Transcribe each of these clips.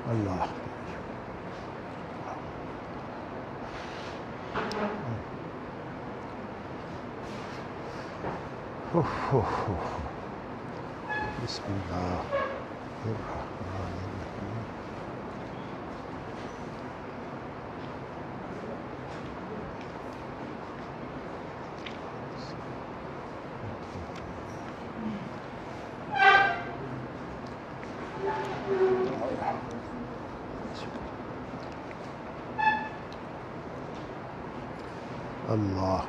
اللہ بسم اللہ الرحمن الرحیم اللہ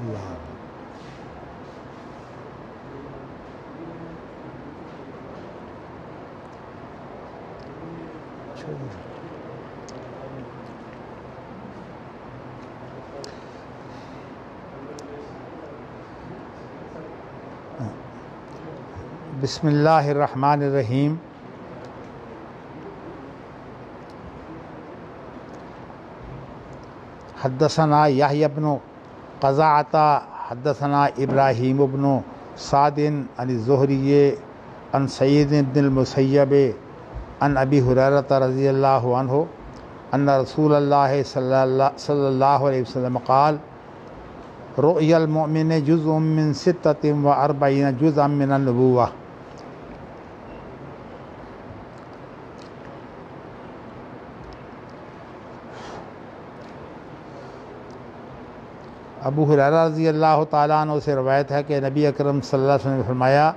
اللہ بسم اللہ الرحمن الرحیم حدثنا یحیی بن قزعۃ حدثنا ابراہیم بن سعد عن الزہری عن سعید بن المسیب عن ابی ہریرہ رضی اللہ عنہ ان رسول اللہ صلی اللہ علیہ وسلم قال رؤیا المؤمن جزء من 46 جزءا من النبوۃ۔ ابو ہریرہ رضی اللہ تعالیٰ عنہ سے روایت ہے کہ نبی اکرم صلی اللہ علیہ وسلم نے فرمایا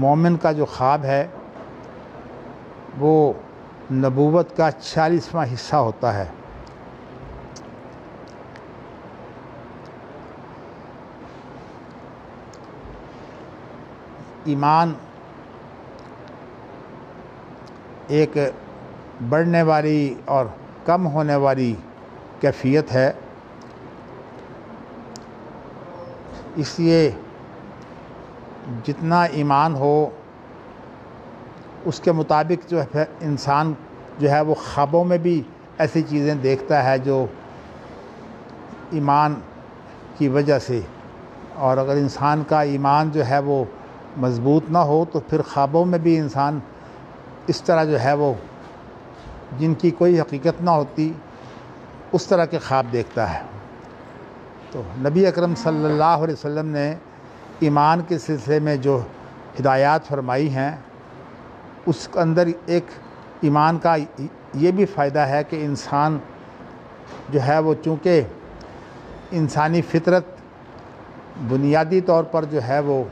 مومن کا جو خواب ہے وہ نبوت کا 46واں حصہ ہوتا ہے۔ ایمان ایک بڑھنے والی اور کم ہونے والی کیفیت ہے، اس لیے جتنا ایمان ہو اس کے مطابق جو ہے انسان جو ہے وہ خوابوں میں بھی ایسی چیزیں دیکھتا ہے جو ایمان کی وجہ سے، اور اگر انسان کا ایمان جو ہے وہ مضبوط نہ ہو تو پھر خوابوں میں بھی انسان اس طرح جو ہے وہ جن کی کوئی حقیقت نہ ہوتی اس طرح کے خواب دیکھتا ہے۔ تو نبی اکرم صلی اللہ علیہ وسلم نے ایمان کے سلسلے میں جو ہدایات فرمائی ہیں اس کے اندر ایک ایمان کا یہ بھی فائدہ ہے کہ انسان جو ہے وہ چونکہ انسانی فطرت بنیادی طور پر جو ہے وہ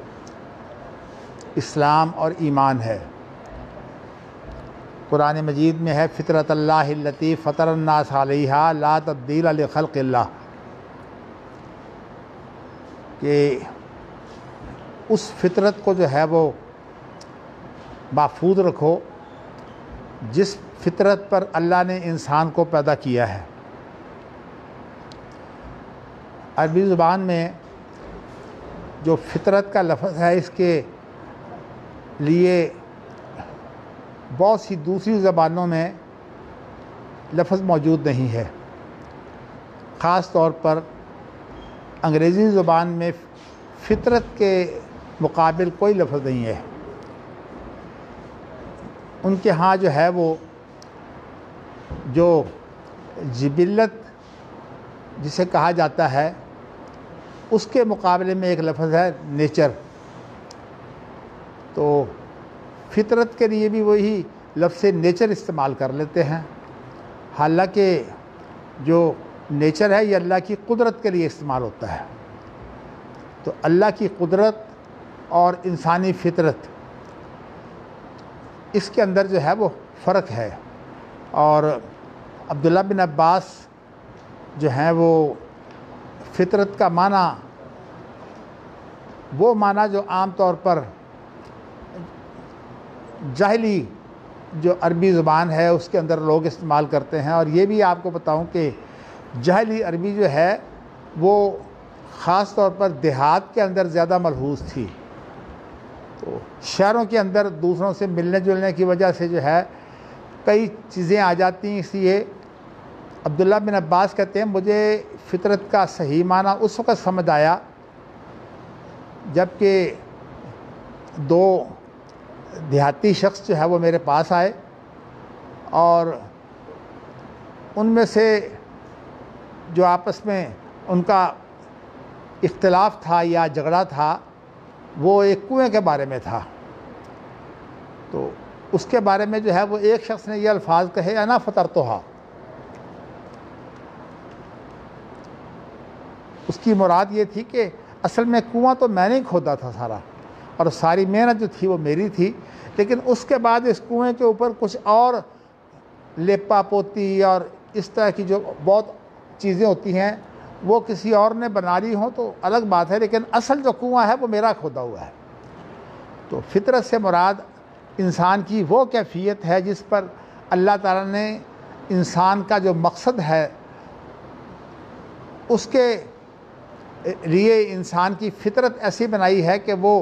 اسلام اور ایمان ہے۔ قرآن مجید میں ہے فطرت اللہ التی فطر الناس علیہا لا تبدیل لخلق اللہ، کہ اس فطرت کو جو ہے وہ محفوظ رکھو جس فطرت پر اللہ نے انسان کو پیدا کیا ہے۔ عربی زبان میں جو فطرت کا لفظ ہے اس کے لیے بہت سی دوسری زبانوں میں لفظ موجود نہیں ہے، خاص طور پر انگریزی زبان میں فطرت کے مقابل کوئی لفظ نہیں ہے۔ ان کے ہاں جو ہے وہ جو جبلت جسے کہا جاتا ہے اس کے مقابلے میں ایک لفظ ہے نیچر، تو فطرت کے لیے بھی وہی لفظ نیچر استعمال کر لیتے ہیں، حالانکہ جو نیچر ہے یہ اللہ کی قدرت کے لیے استعمال ہوتا ہے۔ تو اللہ کی قدرت اور انسانی فطرت اس کے اندر جو ہے وہ فرق ہے، اور عبداللہ بن عباس جو ہیں وہ فطرت کا معنی وہ معنی جو عام طور پر جاہلی جو عربی زبان ہے اس کے اندر لوگ استعمال کرتے ہیں، اور یہ بھی آپ کو بتاؤں کہ جاہلی عربی جو ہے وہ خاص طور پر دیہات کے اندر زیادہ ملحوظ تھی، تو شہروں کے اندر دوسروں سے ملنے جلنے کی وجہ سے جو ہے کئی چیزیں آ جاتی ہیں۔ اس لیے عبداللہ بن عباس کہتے ہیں مجھے فطرت کا صحیح معنی اس وقت سمجھ آیا جب کہ دو دیہاتی شخص جو ہے وہ میرے پاس آئے، اور ان میں سے جو آپس میں ان کا اختلاف تھا یا جھگڑا تھا وہ ایک کنویں کے بارے میں تھا۔ تو اس کے بارے میں جو ہے وہ ایک شخص نے یہ الفاظ کہے انا فطرتھا، اس کی مراد یہ تھی کہ اصل میں کنواں تو میں نے کھودا تھا سارا، اور ساری محنت جو تھی وہ میری تھی، لیکن اس کے بعد اس کنویں کے اوپر کچھ اور لیپا پوتی اور اس طرح کی جو بہت چیزیں ہوتی ہیں وہ کسی اور نے بنا لی ہوں تو الگ بات ہے، لیکن اصل جو کنواں ہے وہ میرا کھودا ہوا ہے۔ تو فطرت سے مراد انسان کی وہ کیفیت ہے جس پر اللہ تعالیٰ نے انسان کا جو مقصد ہے اس کے لیے انسان کی فطرت ایسی بنائی ہے کہ وہ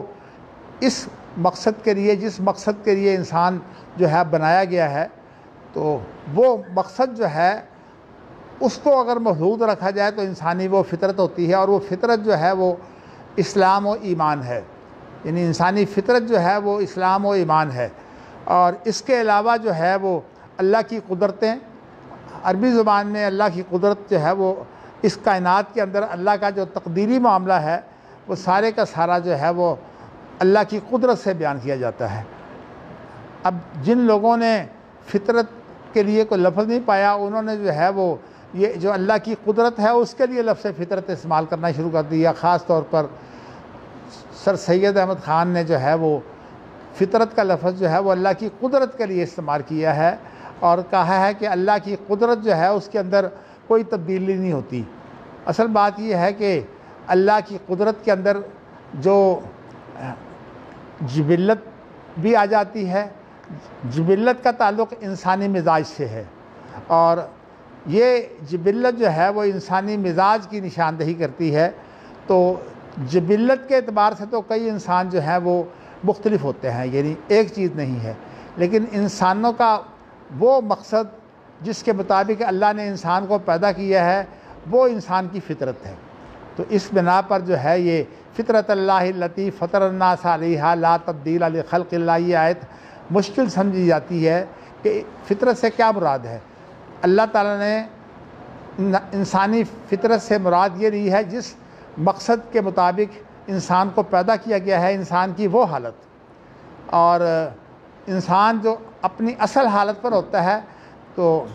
اس مقصد کے لیے جس مقصد کے لیے انسان جو ہے بنایا گیا ہے، تو وہ مقصد جو ہے اس کو اگر محدود رکھا جائے تو انسانی وہ فطرت ہوتی ہے، اور وہ فطرت جو ہے وہ اسلام و ایمان ہے، یعنی انسانی فطرت جو ہے وہ اسلام و ایمان ہے۔ اور اس کے علاوہ جو ہے وہ اللہ کی قدرتیں، عربی زبان میں اللہ کی قدرت جو ہے وہ اس کائنات کے اندر اللہ کا جو تقدیری معاملہ ہے وہ سارے کا سارا جو ہے وہ اللہ کی قدرت سے بیان کیا جاتا ہے۔ اب جن لوگوں نے فطرت کے لیے کوئی لفظ نہیں پایا انہوں نے جو ہے وہ یہ جو اللہ کی قدرت ہے اس کے لیے لفظ فطرت استعمال کرنا شروع کر دیا۔ خاص طور پر سر سید احمد خان نے جو ہے وہ فطرت کا لفظ جو ہے وہ اللہ کی قدرت کے لیے استعمال کیا ہے، اور کہا ہے کہ اللہ کی قدرت جو ہے اس کے اندر کوئی تبدیلی نہیں ہوتی۔ اصل بات یہ ہے کہ اللہ کی قدرت کے اندر جو جبلت بھی آ جاتی ہے، جبلت کا تعلق انسانی مزاج سے ہے، اور یہ جبلت جو ہے وہ انسانی مزاج کی نشاندہی کرتی ہے۔ تو جبلت کے اعتبار سے تو کئی انسان جو ہیں وہ مختلف ہوتے ہیں، یعنی ایک چیز نہیں ہے، لیکن انسانوں کا وہ مقصد جس کے مطابق اللہ نے انسان کو پیدا کیا ہے وہ انسان کی فطرت ہے۔ تو اس بنا پر جو ہے یہ فطرت اللہ التی فطر الناس علیہا لا تبدیل لخلق اللہ، یہ آیت مشکل سمجھی جاتی ہے کہ فطرت سے کیا مراد ہے۔ اللہ تعالیٰ نے انسانی فطرت سے مراد یہ نہیں ہے جس مقصد کے مطابق انسان کو پیدا کیا گیا ہے انسان کی وہ حالت، اور انسان جو اپنی اصل حالت پر ہوتا ہے تو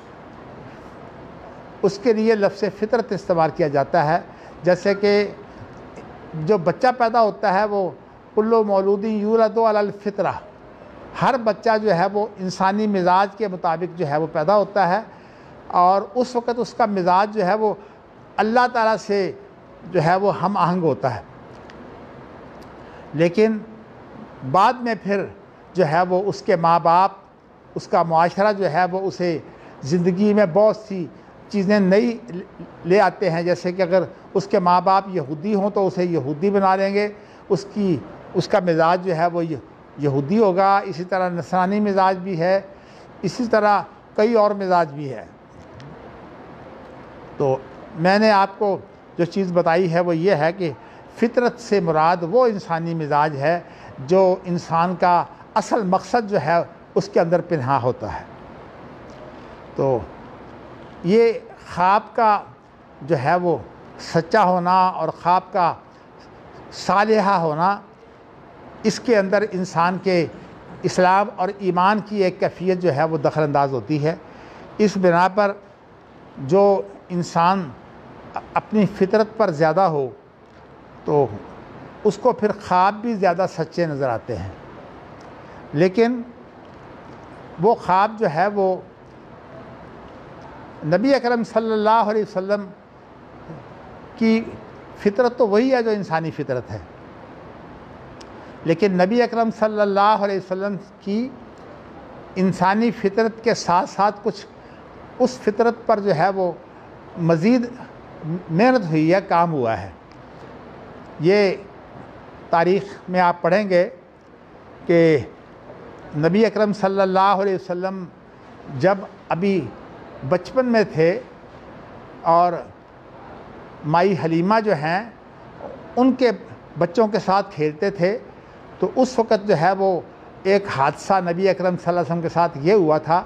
اس کے لیے لفظ فطرت استعمال کیا جاتا ہے۔ جیسے کہ جو بچہ پیدا ہوتا ہے وہ کل مولود یولد علی الفطرہ، ہر بچہ جو ہے وہ انسانی مزاج کے مطابق جو ہے وہ پیدا ہوتا ہے، اور اس وقت اس کا مزاج جو ہے وہ اللہ تعالیٰ سے جو ہے وہ ہم آہنگ ہوتا ہے۔ لیکن بعد میں پھر جو ہے وہ اس کے ماں باپ، اس کا معاشرہ جو ہے وہ اسے زندگی میں بہت سی چیزیں نئی لے آتے ہیں، جیسے کہ اگر اس کے ماں باپ یہودی ہوں تو اسے یہودی بنا لیں گے، اس کا مزاج جو ہے وہ یہودی ہوگا، اسی طرح نصرانی مزاج بھی ہے، اسی طرح کئی اور مزاج بھی ہے۔ تو میں نے آپ کو جو چیز بتائی ہے وہ یہ ہے کہ فطرت سے مراد وہ انسانی مزاج ہے جو انسان کا اصل مقصد جو ہے اس کے اندر پنہاں ہوتا ہے۔ تو یہ خواب کا جو ہے وہ سچا ہونا اور خواب کا صالحہ ہونا، اس کے اندر انسان کے اسلام اور ایمان کی ایک کیفیت جو ہے وہ دخل انداز ہوتی ہے۔ اس بنا پر جو انسان اپنی فطرت پر زیادہ ہو تو اس کو پھر خواب بھی زیادہ سچے نظر آتے ہیں، لیکن وہ خواب جو ہے وہ نبی اکرم صلی اللہ علیہ وسلم کی فطرت تو وہی ہے جو انسانی فطرت ہے، لیکن نبی اکرم صلی اللہ علیہ وسلم کی انسانی فطرت کے ساتھ ساتھ کچھ اس فطرت پر جو ہے وہ مزید محنت ہوئی ہے، کام ہوا ہے۔ یہ تاریخ میں آپ پڑھیں گے کہ نبی اکرم صلی اللہ علیہ وسلم جب ابھی بچپن میں تھے اور مائی حلیمہ جو ہیں ان کے بچوں کے ساتھ کھیلتے تھے، تو اس وقت جو ہے وہ ایک حادثہ نبی اکرم صلی اللہ علیہ وسلم کے ساتھ یہ ہوا تھا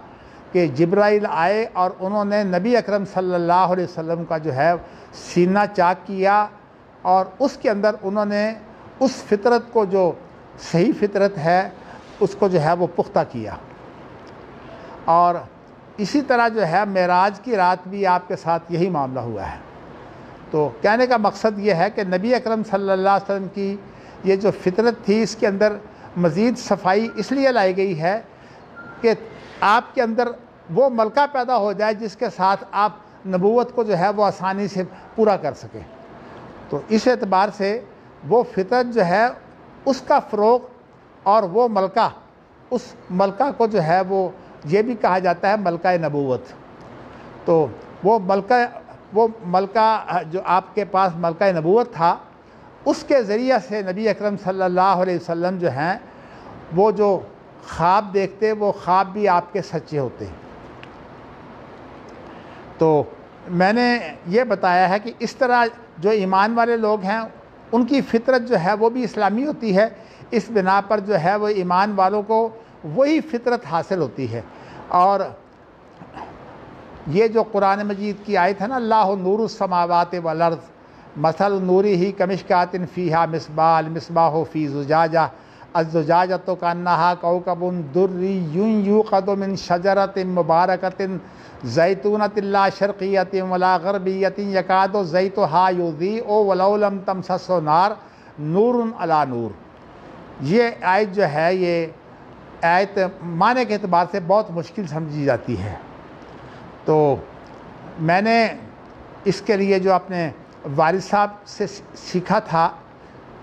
کہ جبرائیل آئے اور انہوں نے نبی اکرم صلی اللہ علیہ وسلم کا جو ہے سینہ چاک کیا، اور اس کے اندر انہوں نے اس فطرت کو جو صحیح فطرت ہے اس کو جو ہے وہ پختہ کیا۔ اور اسی طرح جو ہے معراج کی رات بھی آپ کے ساتھ یہی معاملہ ہوا ہے۔ تو کہنے کا مقصد یہ ہے کہ نبی اکرم صلی اللہ علیہ وسلم کی یہ جو فطرت تھی اس کے اندر مزید صفائی اس لیے لائی گئی ہے کہ آپ کے اندر وہ ملکہ پیدا ہو جائے جس کے ساتھ آپ نبوت کو جو ہے وہ آسانی سے پورا کر سکیں۔ تو اس اعتبار سے وہ فطرت جو ہے اس کا فروغ اور وہ ملکہ، اس ملکہ کو جو ہے وہ یہ بھی کہا جاتا ہے ملکہ نبوت۔ تو وہ ملکہ جو آپ کے پاس ملکہ نبوت تھا، اس کے ذریعہ سے نبی اکرم صلی اللہ علیہ وسلم جو ہیں وہ جو خواب دیکھتے وہ خواب بھی آپ کے سچے ہوتے۔ تو میں نے یہ بتایا ہے کہ اس طرح جو ایمان والے لوگ ہیں ان کی فطرت جو ہے وہ بھی اسلامی ہوتی ہے، اس بنا پر جو ہے وہ ایمان والوں کو وہی فطرت حاصل ہوتی ہے۔ اور یہ جو قرآن مجید کی آیت ہے نا، اللہ نور السماوات والارض مثل نورہ کمشکات فیہا مصباح المصباح فی زجاجہ الزجاجۃ کأنہا کوکب دری یوقد من شجرۃ مبارکۃ زیتونۃ لا شرقیۃ ولا غربیۃ یکاد زیتها یضیء ولو لم تمسسہ نار نور علی نور۔ یہ آیت جو ہے یہ آیت معنی کے اعتبار سے بہت مشکل سمجھی جاتی ہے۔ تو میں نے اس کے لیے جو اپنے والد صاحب سے سیکھا تھا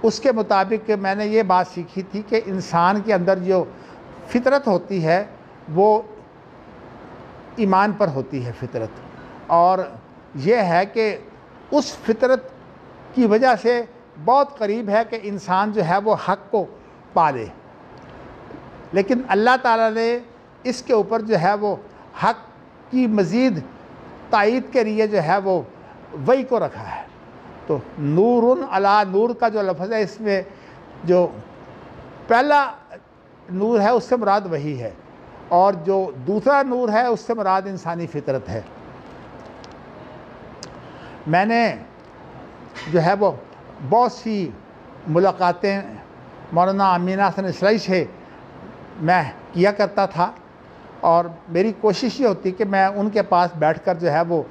اس کے مطابق میں نے یہ بات سیکھی تھی کہ انسان کے اندر جو فطرت ہوتی ہے وہ ایمان پر ہوتی ہے فطرت، اور یہ ہے کہ اس فطرت کی وجہ سے بہت قریب ہے کہ انسان جو ہے وہ حق کو پالے، لیکن اللہ تعالیٰ نے اس کے اوپر جو ہے وہ حق کی مزید تائید کے لیے جو ہے وہ وحی کو رکھا ہے۔ تو نور علی نور کا جو لفظ ہے اس میں جو پہلا نور ہے اس سے مراد وحی ہے، اور جو دوسرا نور ہے اس سے مراد انسانی فطرت ہے۔ میں نے جو ہے وہ بہت سی ملاقاتیں مولانا امین حسن اصلاحی سے میں کیا کرتا تھا، اور میری کوشش یہ ہوتی کہ میں ان کے پاس بیٹھ کر جو ہے وہ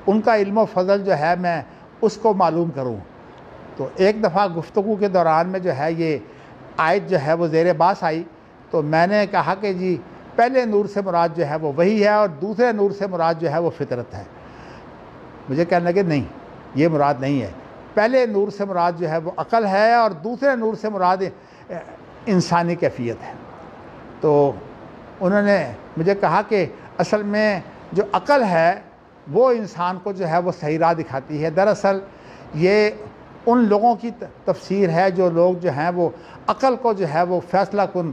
ان کا علم و فضل جو ہے میں اس کو معلوم کروں۔ تو ایک دفعہ گفتگو کے دوران میں جو ہے یہ آیت جو ہے وہ زیر باس آئی، تو میں نے کہا کہ جی پہلے نور سے مراد جو ہے وہ وہی ہے اور دوسرے نور سے مراد جو ہے وہ فطرت ہے۔ مجھے کہنے لگے نہیں، یہ مراد نہیں ہے، پہلے نور سے مراد جو ہے وہ عقل ہے اور دوسرے نور سے مراد انسانی کیفیت ہے۔ تو انہوں نے مجھے کہا کہ اصل میں جو عقل ہے وہ انسان کو جو ہے وہ صحیح راہ دکھاتی ہے۔ دراصل یہ ان لوگوں کی تفسیر ہے جو لوگ جو ہیں وہ عقل کو جو ہے وہ فیصلہ کن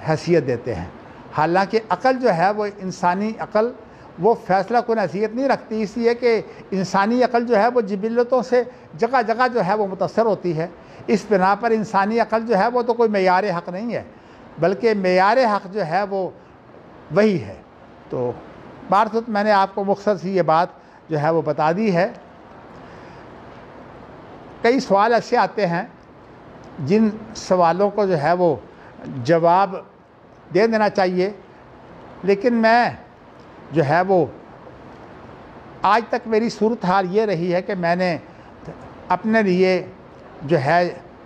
حیثیت دیتے ہیں، حالانکہ عقل جو ہے وہ انسانی عقل وہ فیصلہ کن حیثیت نہیں رکھتی، اس لیے کہ انسانی عقل جو ہے وہ جبلتوں سے جگہ جگہ جو ہے وہ متاثر ہوتی ہے۔ اس بنا پر انسانی عقل جو ہے وہ تو کوئی معیار حق نہیں ہے، بلکہ معیار حق جو ہے وہ وہی ہے۔ تو بہرحال میں نے آپ کو مختصر سی یہ بات جو ہے وہ بتا دی ہے۔ کئی سوال ایسے آتے ہیں جن سوالوں کو جو ہے وہ جواب دے دینا چاہیے، لیکن میں جو ہے وہ آج تک میری صورتحال یہ رہی ہے کہ میں نے اپنے لیے جو ہے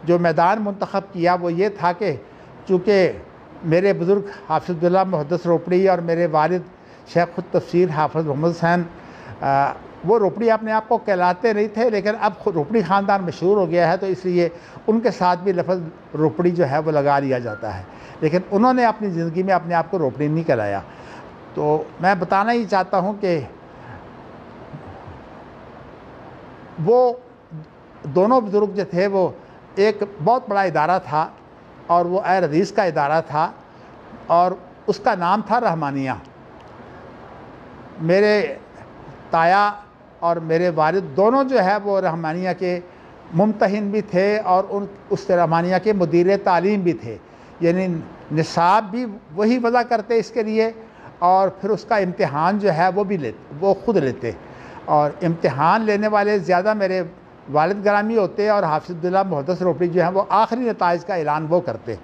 جو میدان منتخب کیا وہ یہ تھا کہ چونکہ میرے بزرگ حافظ عبداللہ محدث روپڑی اور میرے والد شیخ التفسیر حافظ محمد حسین وہ روپڑی اپنے آپ کو کہلاتے نہیں تھے، لیکن اب روپڑی خاندان مشہور ہو گیا ہے تو اس لیے ان کے ساتھ بھی لفظ روپڑی جو ہے وہ لگا لیا جاتا ہے، لیکن انہوں نے اپنی زندگی میں اپنے آپ کو روپڑی نہیں کہلایا۔ تو میں بتانا ہی چاہتا ہوں کہ وہ دونوں بزرگ جو تھے وہ ایک بہت بڑا ادارہ تھا اور وہ اہل حدیث کا ادارہ تھا اور اس کا نام تھا رحمانیہ۔ میرے تایا اور میرے والد دونوں جو ہے وہ رحمانیہ کے ممتحن بھی تھے اور اس رحمانیہ کے مدیر تعلیم بھی تھے، یعنی نصاب بھی وہی وضع کرتے اس کے لیے اور پھر اس کا امتحان جو ہے وہ خود لیتے، اور امتحان لینے والے زیادہ میرے والد گرامی ہوتے اور حافظ عبداللہ محدث روپڑی جو ہیں وہ آخری نتائج کا اعلان وہ کرتے۔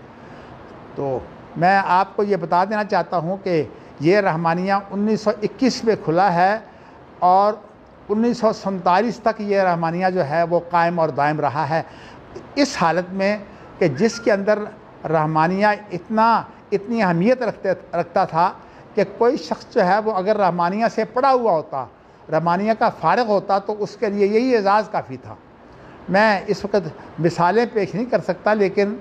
تو میں آپ کو یہ بتا دینا چاہتا ہوں کہ یہ رحمانیہ 1921 میں کھلا ہے اور 1947 تک یہ رحمانیہ جو ہے وہ قائم اور دائم رہا ہے، اس حالت میں کہ جس کے اندر رحمانیہ اتنی اہمیت رکھتا تھا کہ کوئی شخص جو ہے وہ اگر رحمانیہ سے پڑھا ہوا ہوتا، رحمانیہ کا فارغ ہوتا تو اس کے لیے یہی اعزاز کافی تھا۔ میں اس وقت مثالیں پیش نہیں کر سکتا، لیکن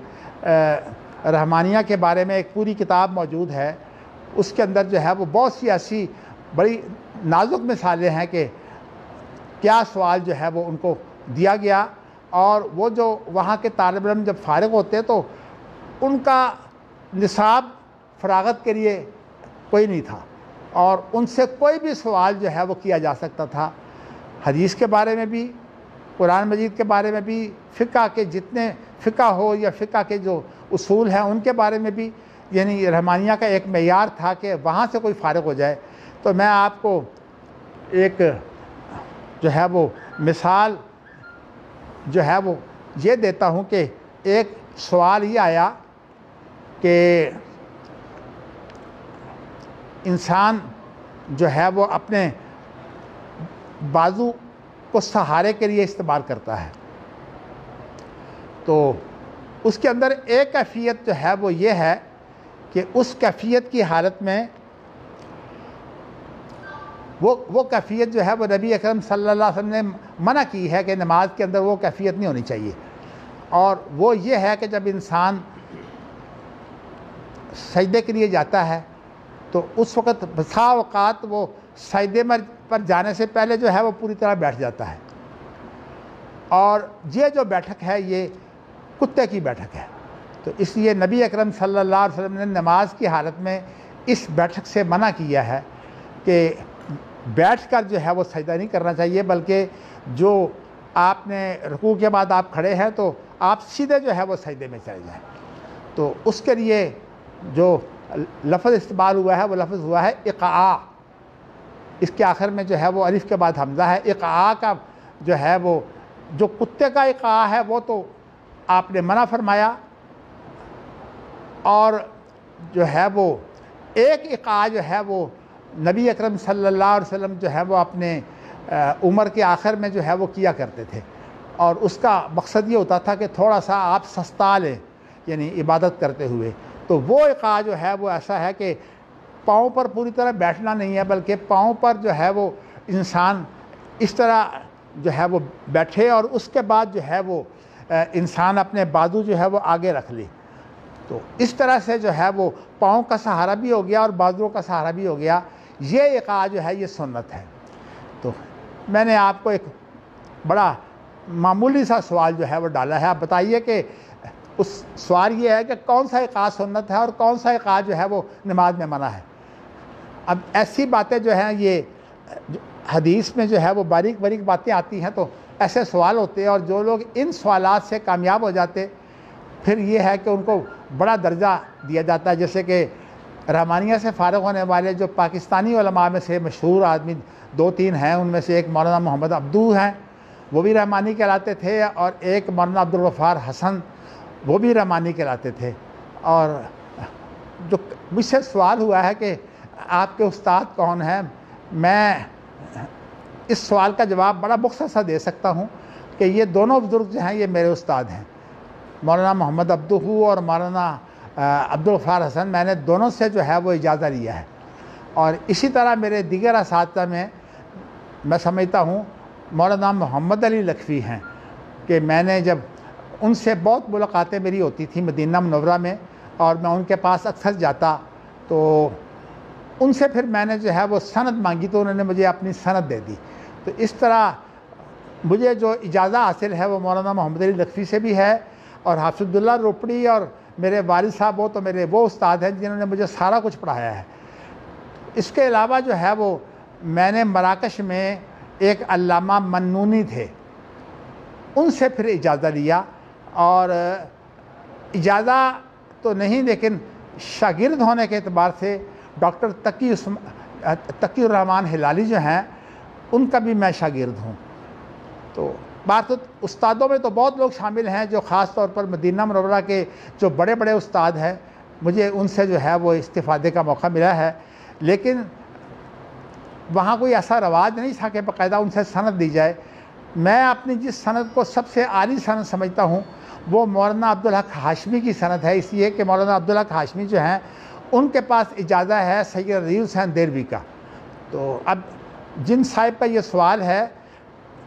رحمانیہ کے بارے میں ایک پوری کتاب موجود ہے، اس کے اندر جو ہے وہ بہت سی ایسی بڑی نازک مثالیں ہیں کہ کیا سوال جو ہے وہ ان کو دیا گیا، اور وہ جو وہاں کے طالب علم جب فارغ ہوتے تو ان کا نصاب فراغت کے لیے کوئی نہیں تھا اور ان سے کوئی بھی سوال جو ہے وہ کیا جا سکتا تھا، حدیث کے بارے میں بھی، قرآن مجید کے بارے میں بھی، فقہ کے جتنے فقہ ہو یا فقہ کے جو اصول ہیں ان کے بارے میں بھی، یعنی رحمانیہ کا ایک معیار تھا کہ وہاں سے کوئی فارغ ہو جائے۔ تو میں آپ کو ایک جو ہے وہ مثال جو ہے وہ یہ دیتا ہوں کہ ایک سوال یہ آیا کہ انسان جو ہے وہ اپنے بازو کو سہارے کے لیے استعمال کرتا ہے، تو اس کے اندر ایک کیفیت جو ہے وہ یہ ہے کہ اس کیفیت کی حالت میں وہ کیفیت جو ہے وہ نبی اکرم صلی اللہ علیہ وسلم نے منع کی ہے کہ نماز کے اندر وہ کیفیت نہیں ہونی چاہیے، اور وہ یہ ہے کہ جب انسان سجدے کے لیے جاتا ہے تو اس وقت بسا اوقات وہ سجدے پر جانے سے پہلے جو ہے وہ پوری طرح بیٹھ جاتا ہے، اور یہ جو بیٹھک ہے یہ کتے کی بیٹھک ہے۔ تو اس لیے نبی اکرم صلی اللہ علیہ وسلم نے نماز کی حالت میں اس بیٹھک سے منع کیا ہے کہ بیٹھ کر جو ہے وہ سجدہ نہیں کرنا چاہیے، بلکہ جو آپ نے رکوع کے بعد آپ کھڑے ہیں تو آپ سیدھے جو ہے وہ سجدے میں چلے جائیں۔ تو اس کے لیے جو لفظ استعمال ہوا ہے وہ لفظ ہوا ہے اقعاء، اس کے آخر میں جو ہے وہ الف کے بعد حمزہ ہے۔ اقعاء کا جو ہے وہ جو کتے کا اقعاء ہے وہ تو آپ نے منع فرمایا، اور جو ہے وہ ایک اقعاء جو ہے وہ نبی اکرم صلی اللہ علیہ وسلم جو ہے وہ اپنے عمر کے آخر میں جو ہے وہ کیا کرتے تھے، اور اس کا مقصد یہ ہوتا تھا کہ تھوڑا سا آپ سستا لیں، یعنی عبادت کرتے ہوئے۔ تو وہ اقعاء جو ہے وہ ایسا ہے کہ پاؤں پر پوری طرح بیٹھنا نہیں ہے، بلکہ پاؤں پر جو ہے وہ انسان اس طرح جو ہے وہ بیٹھے اور اس کے بعد جو ہے وہ انسان اپنے بازو جو ہے وہ آگے رکھ لے. تو اس طرح سے جو ہے وہ پاؤں کا سہارا بھی ہو گیا اور بازوؤں کا سہارا بھی ہو گیا. یہ ایقاع جو ہے یہ سنت ہے. تو میں نے آپ کو ایک بڑا معمولی سا سوال جو ہے وہ ڈالا ہے. آپ بتائیے کہ اس سوال یہ ہے کہ کون سا ایقاع سنت ہے اور کون سا ایقاع جو ہے وہ نماز میں منع ہے. اب ایسی باتیں جو ہیں یہ حدیث میں جو ہے وہ باریک باریک باتیں آتی ہیں تو ایسے سوال ہوتے ہیں, اور جو لوگ ان سوالات سے کامیاب ہو جاتے پھر یہ ہے کہ ان کو بڑا درجہ دیا جاتا ہے. جیسے کہ رحمانیہ سے فارغ ہونے والے جو پاکستانی علماء میں سے مشہور آدمی 2-3 ہیں, ان میں سے ایک مولانا محمد عبدو ہیں, وہ بھی رحمانی کہلاتے تھے, اور ایک مولانا عبدالغفار حسن وہ بھی رحمانی کہلاتے تھے. اور جو مجھ سے سوال ہوا ہے کہ آپ کے استاد کون ہیں, میں اس سوال کا جواب بڑا مختصر دے سکتا ہوں کہ یہ دونوں بزرگ جو ہیں یہ میرے استاد ہیں. مولانا محمد عبدو اور مولانا عبدالغفار حسن, میں نے دونوں سے جو ہے وہ اجازہ لیا ہے. اور اسی طرح میرے دیگر اساتذہ میں سمجھتا ہوں مولانا محمد علی لکھوی ہیں کہ میں نے جب ان سے بہت ملاقاتیں میری ہوتی تھیں مدینہ منورہ میں, اور میں ان کے پاس اکثر جاتا تو ان سے پھر میں نے جو ہے وہ سند مانگی تو انہوں نے مجھے اپنی سند دے دی. تو اس طرح مجھے جو اجازہ حاصل ہے وہ مولانا محمد علی لکھوی سے بھی ہے, اور حافظ عبداللہ روپڑی اور میرے والد صاحب وہ تو میرے وہ استاد ہیں جنہوں نے مجھے سارا کچھ پڑھایا ہے. اس کے علاوہ جو ہے وہ میں نے مراکش میں ایک علامہ منونی تھے, ان سے پھر اجازہ لیا, اور اجازہ تو نہیں لیکن شاگرد ہونے کے اعتبار سے ڈاکٹر تقی الرحمن ہلالی جو ہیں ان کا بھی میں شاگرد ہوں. تو بات استادوں میں تو بہت لوگ شامل ہیں جو خاص طور پر مدینہ منورہ کے جو بڑے بڑے استاد ہیں, مجھے ان سے جو ہے وہ استفادے کا موقع ملا ہے. لیکن وہاں کوئی ایسا رواج نہیں تھا کہ باقاعدہ ان سے سند دی جائے. میں اپنی جس سند کو سب سے اعلیٰ سند سمجھتا ہوں وہ مولانا عبدالحق ہاشمی کی سند ہے, اس لیے کہ مولانا عبدالحق ہاشمی جو ہیں ان کے پاس اجازہ ہے سید رضی حسین دیروی کا. تو اب جن صاحب کا یہ سوال ہے,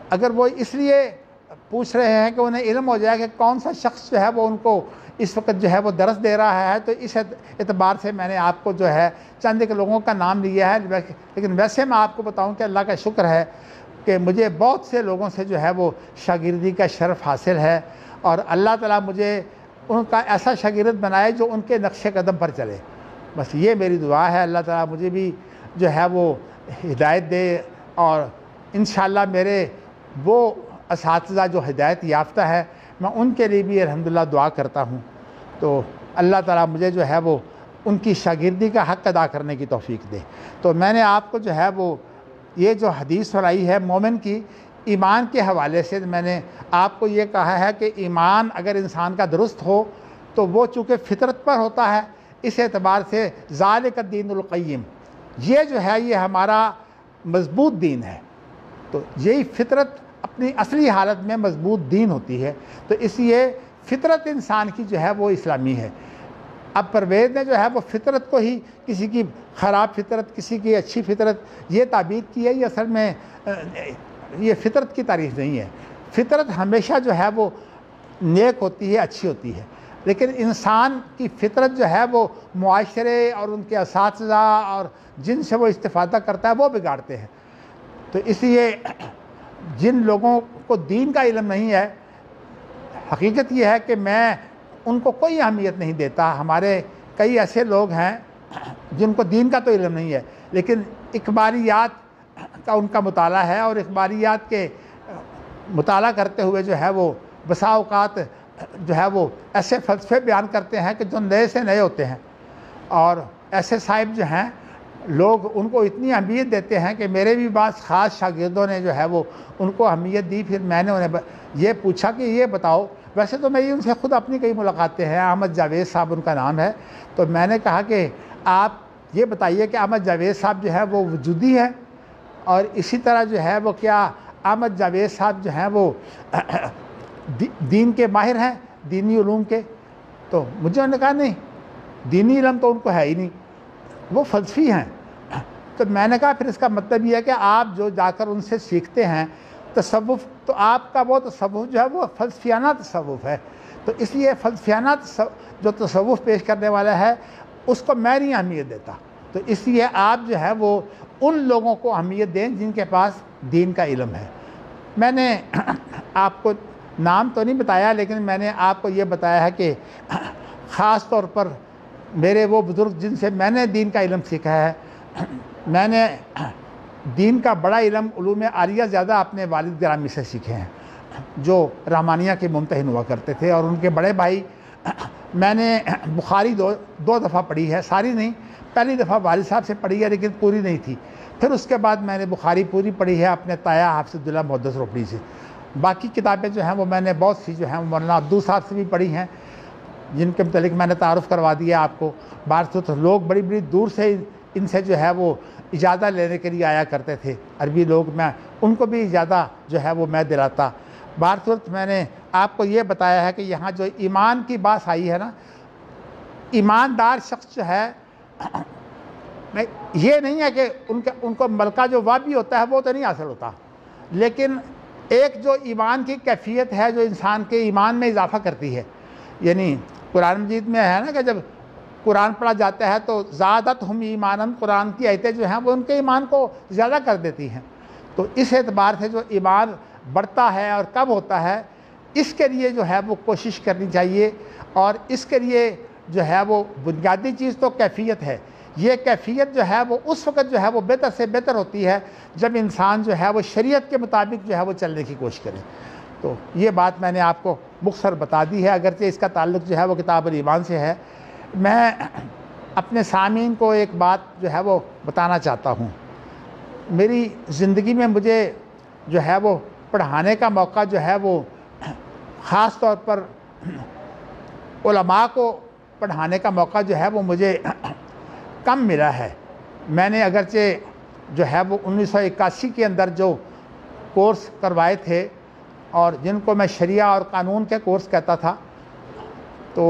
اگر وہ اس لیے پوچھ رہے ہیں کہ انہیں علم ہو جائے کہ کون سا شخص جو ہے وہ ان کو اس وقت جو ہے وہ درس دے رہا ہے, تو اس اعتبار سے میں نے آپ کو جو ہے چند ایک لوگوں کا نام لیا ہے. لیکن ویسے میں آپ کو بتاؤں کہ اللہ کا شکر ہے کہ مجھے بہت سے لوگوں سے جو ہے وہ شاگردی کا شرف حاصل ہے, اور اللہ تعالیٰ مجھے ان کا ایسا شاگرد بنائے جو ان کے نقش قدم پر چلے. بس یہ میری دعا ہے, اللہ تعالیٰ مجھے بھی جو ہے وہ ہدایت دے, اور انشاءاللہ میرے وہ اساتذہ جو ہدایت یافتہ ہے میں ان کے لیے بھی الحمدللہ دعا کرتا ہوں. تو اللہ تعالیٰ مجھے جو ہے وہ ان کی شاگردی کا حق ادا کرنے کی توفیق دے. تو میں نے آپ کو جو ہے وہ یہ جو حدیث سنائی ہے مومن کی ایمان کے حوالے سے, میں نے آپ کو یہ کہا ہے کہ ایمان اگر انسان کا درست ہو تو وہ چونکہ فطرت پر ہوتا ہے, اس اعتبار سے ذالک الدین القیم, یہ جو ہے یہ ہمارا مضبوط دین ہے. تو یہی فطرت اپنی اصلی حالت میں مضبوط دین ہوتی ہے. تو اس لیے فطرت انسان کی جو ہے وہ اسلامی ہے. اب پرویز نے جو ہے وہ فطرت کو ہی کسی کی خراب فطرت کسی کی اچھی فطرت یہ تعبیر کی ہے, یہ اصل میں یہ فطرت کی تعریف نہیں ہے. فطرت ہمیشہ جو ہے وہ نیک ہوتی ہے, اچھی ہوتی ہے, لیکن انسان کی فطرت جو ہے وہ معاشرے اور ان کے اساتذہ اور جن سے وہ استفادہ کرتا ہے وہ بگاڑتے ہیں. تو اس لیے جن لوگوں کو دین کا علم نہیں ہے, حقیقت یہ ہے کہ میں ان کو کوئی اہمیت نہیں دیتا. ہمارے کئی ایسے لوگ ہیں جن کو دین کا تو علم نہیں ہے, لیکن اخباریات کا ان کا مطالعہ ہے, اور اخباریات کے مطالعہ کرتے ہوئے جو ہے وہ بسا اوقات جو ہے وہ ایسے فلسفے بیان کرتے ہیں کہ جو نئے سے نئے ہوتے ہیں. اور ایسے صاحب جو ہیں لوگ ان کو اتنی اہمیت دیتے ہیں کہ میرے بھی بعض خاص شاگردوں نے جو ہے وہ ان کو اہمیت دی. پھر میں نے انہیں یہ پوچھا کہ یہ بتاؤ, ویسے تو میں ان سے خود اپنی کئی ملاقاتیں ہیں, احمد جاوید صاحب ان کا نام ہے, تو میں نے کہا کہ آپ یہ بتائیے کہ احمد جاوید صاحب جو ہے وہ وجودی ہے, اور اسی طرح جو ہے وہ کیا احمد جاوید صاحب جو ہیں وہ دین کے ماہر ہیں, دینی علوم کے؟ تو مجھے انہوں نے کہا نہیں, دینی علم تو ان کو ہے ہی نہیں, وہ فلسفی ہیں. تو میں نے کہا پھر اس کا مطلب یہ ہے کہ آپ جو جا کر ان سے سیکھتے ہیں تصوف تو آپ کا وہ تصوف جو ہے وہ فلسفیانہ تصوف ہے، تو اس لیے فلسفیانہ جو تصوف پیش کرنے والا ہے اس کو میں نہیں اہمیت دیتا، تو اس لیے آپ جو ہے وہ ان لوگوں کو اہمیت دیں جن کے پاس دین کا علم ہے۔ میں نے آپ کو نام تو نہیں بتایا، لیکن میں نے آپ کو یہ بتایا ہے کہ خاص طور پر میرے وہ بزرگ جن سے میں نے دین کا علم سیکھا ہے، میں نے دین کا بڑا علم علوم عالیہ زیادہ اپنے والد گرامی سے سیکھے ہیں جو رحمانیہ کے ممتحن ہوا کرتے تھے، اور ان کے بڑے بھائی میں نے بخاری دو دفعہ پڑھی ہے، ساری نہیں، پہلی دفعہ والد صاحب سے پڑھی ہے لیکن پوری نہیں تھی، پھر اس کے بعد میں نے بخاری پوری پڑھی ہے اپنے تایا حافظ عبداللہ محدث روپڑی سے۔ باقی کتابیں جو ہیں وہ میں نے بہت سی جو ہیں مولانا عبدو صاحب سے بھی پڑھی ہیں، جن کے متعلق میں نے تعارف کروا دیا آپ کو۔ بارسوت لوگ بڑی بڑی دور سے ان سے جو ہے وہ اجازہ لینے کے لیے آیا کرتے تھے، عربی لوگ، میں ان کو بھی اجازہ جو ہے وہ میں دلاتا۔ بارسوت میں نے آپ کو یہ بتایا ہے کہ یہاں جو ایمان کی بات آئی ہے نا، ایماندار شخص جو ہے، یہ نہیں ہے کہ ان کو ملکہ جو وابی ہوتا ہے وہ تو نہیں حاصل ہوتا، لیکن ایک جو ایمان کی کیفیت ہے جو انسان کے ایمان میں اضافہ کرتی ہے، یعنی قرآن مجید میں ہے نا کہ جب قرآن پڑھا جاتا ہے تو زادتہم ایماناً، قرآن کی آیتیں جو ہیں وہ ان کے ایمان کو زیادہ کر دیتی ہیں، تو اس اعتبار سے جو ایمان بڑھتا ہے اور کب ہوتا ہے، اس کے لیے جو ہے وہ کوشش کرنی چاہیے، اور اس کے لیے جو ہے وہ بنیادی چیز تو کیفیت ہے۔ یہ کیفیت جو ہے وہ اس وقت جو ہے وہ بہتر سے بہتر ہوتی ہے جب انسان جو ہے وہ شریعت کے مطابق جو ہے وہ چلنے کی کوشش کرے۔ تو یہ بات میں نے آپ کو مختصر بتا دی ہے، اگرچہ اس کا تعلق جو ہے وہ کتاب الایمان سے ہے۔ میں اپنے سامعین کو ایک بات جو ہے وہ بتانا چاہتا ہوں۔ میری زندگی میں مجھے جو ہے وہ پڑھانے کا موقع جو ہے وہ خاص طور پر علماء کو پڑھانے کا موقع جو ہے وہ مجھے کم ملا ہے۔ میں نے اگرچہ جو ہے وہ 1981 کے اندر جو کورس کروائے تھے اور جن کو میں شریعہ اور قانون کے کورس کہتا تھا، تو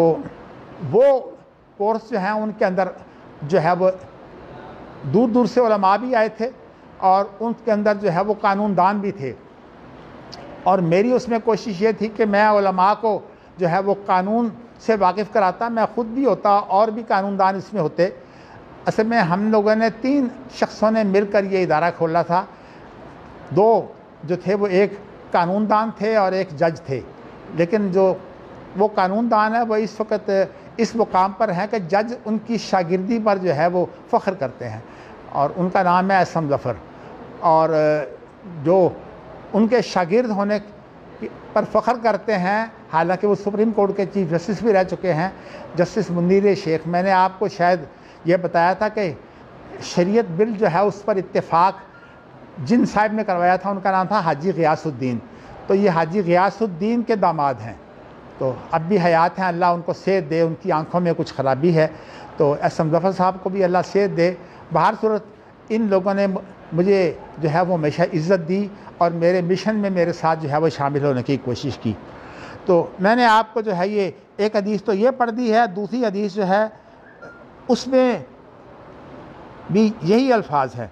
وہ کورس جو ہیں ان کے اندر جو ہے وہ دور دور سے علماء بھی آئے تھے اور ان کے اندر جو ہے وہ قانون دان بھی تھے، اور میری اس میں کوشش یہ تھی کہ میں علماء کو جو ہے وہ قانون سے واقف کراتا، میں خود بھی ہوتا اور بھی قانون دان اس میں ہوتے۔ اصل میں ہم لوگوں نے 3 شخصوں نے مل کر یہ ادارہ کھولا تھا، 2 جو تھے وہ ایک قانون دان تھے اور ایک جج تھے، لیکن جو وہ قانون دان ہے وہ اس وقت اس مقام پر ہیں کہ جج ان کی شاگردی پر جو ہے وہ فخر کرتے ہیں، اور ان کا نام ہے احسن ظفر، اور جو ان کے شاگرد ہونے پر فخر کرتے ہیں، حالانکہ وہ سپریم کورٹ کے چیف جسٹس بھی رہ چکے ہیں، جسٹس منیر شیخ۔ میں نے آپ کو شاید یہ بتایا تھا کہ شریعت بل جو ہے اس پر اتفاق جن صاحب نے کروایا تھا، ان کا نام تھا حاجی غیاث الدین، تو یہ حاجی غیاث الدین کے داماد ہیں، تو اب بھی حیات ہیں، اللہ ان کو صحت دے، ان کی آنکھوں میں کچھ خرابی ہے، تو احسن ظفر صاحب کو بھی اللہ صحت دے۔ بہر صورت ان لوگوں نے مجھے جو ہے وہ ہمیشہ عزت دی اور میرے مشن میں میرے ساتھ جو ہے وہ شامل ہونے کی کوشش کی۔ تو میں نے آپ کو جو ہے یہ ایک حدیث تو یہ پڑھ دی ہے، دوسری حدیث جو ہے اس میں بھی یہی الفاظ ہیں،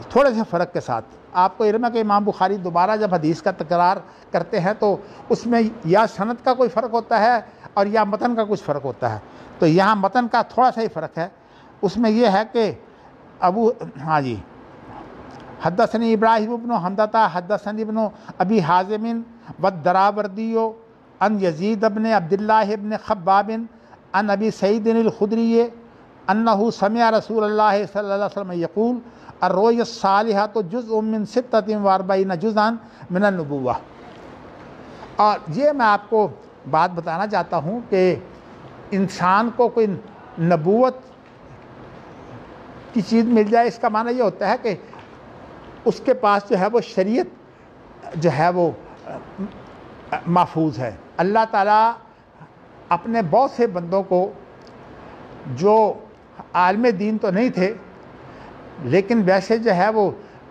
تھوڑے سے فرق کے ساتھ۔ آپ کو علم ہے کہ امام بخاری دوبارہ جب حدیث کا تکرار کرتے ہیں تو اس میں یا سند کا کوئی فرق ہوتا ہے اور یا متن کا کچھ فرق ہوتا ہے، تو یہاں متن کا تھوڑا سا ہی فرق ہے۔ اس میں یہ ہے کہ حدثنی ابراہیم ابن حمدۃ حدثنی ابن ابی حازم والدراوردی عن یزید ابن عبداللہ ابن خباب عن ابی سعید الخدری انہ سمع رسول اللہ صلی اللہ علیہ وسلم یقول الرؤیا الصالحۃ جزء من 46 جزءا من النبوہ۔ اور یہ میں آپ کو بات بتانا چاہتا ہوں کہ انسان کو کوئی نبوت کی چیز مل جائے، اس کا معنی یہ ہوتا ہے کہ اس کے پاس جو ہے وہ شریعت جو ہے وہ محفوظ ہے۔ اللہ تعالیٰ اپنے بہت سے بندوں کو جو عالم دین تو نہیں تھے لیکن ویسے جو ہے وہ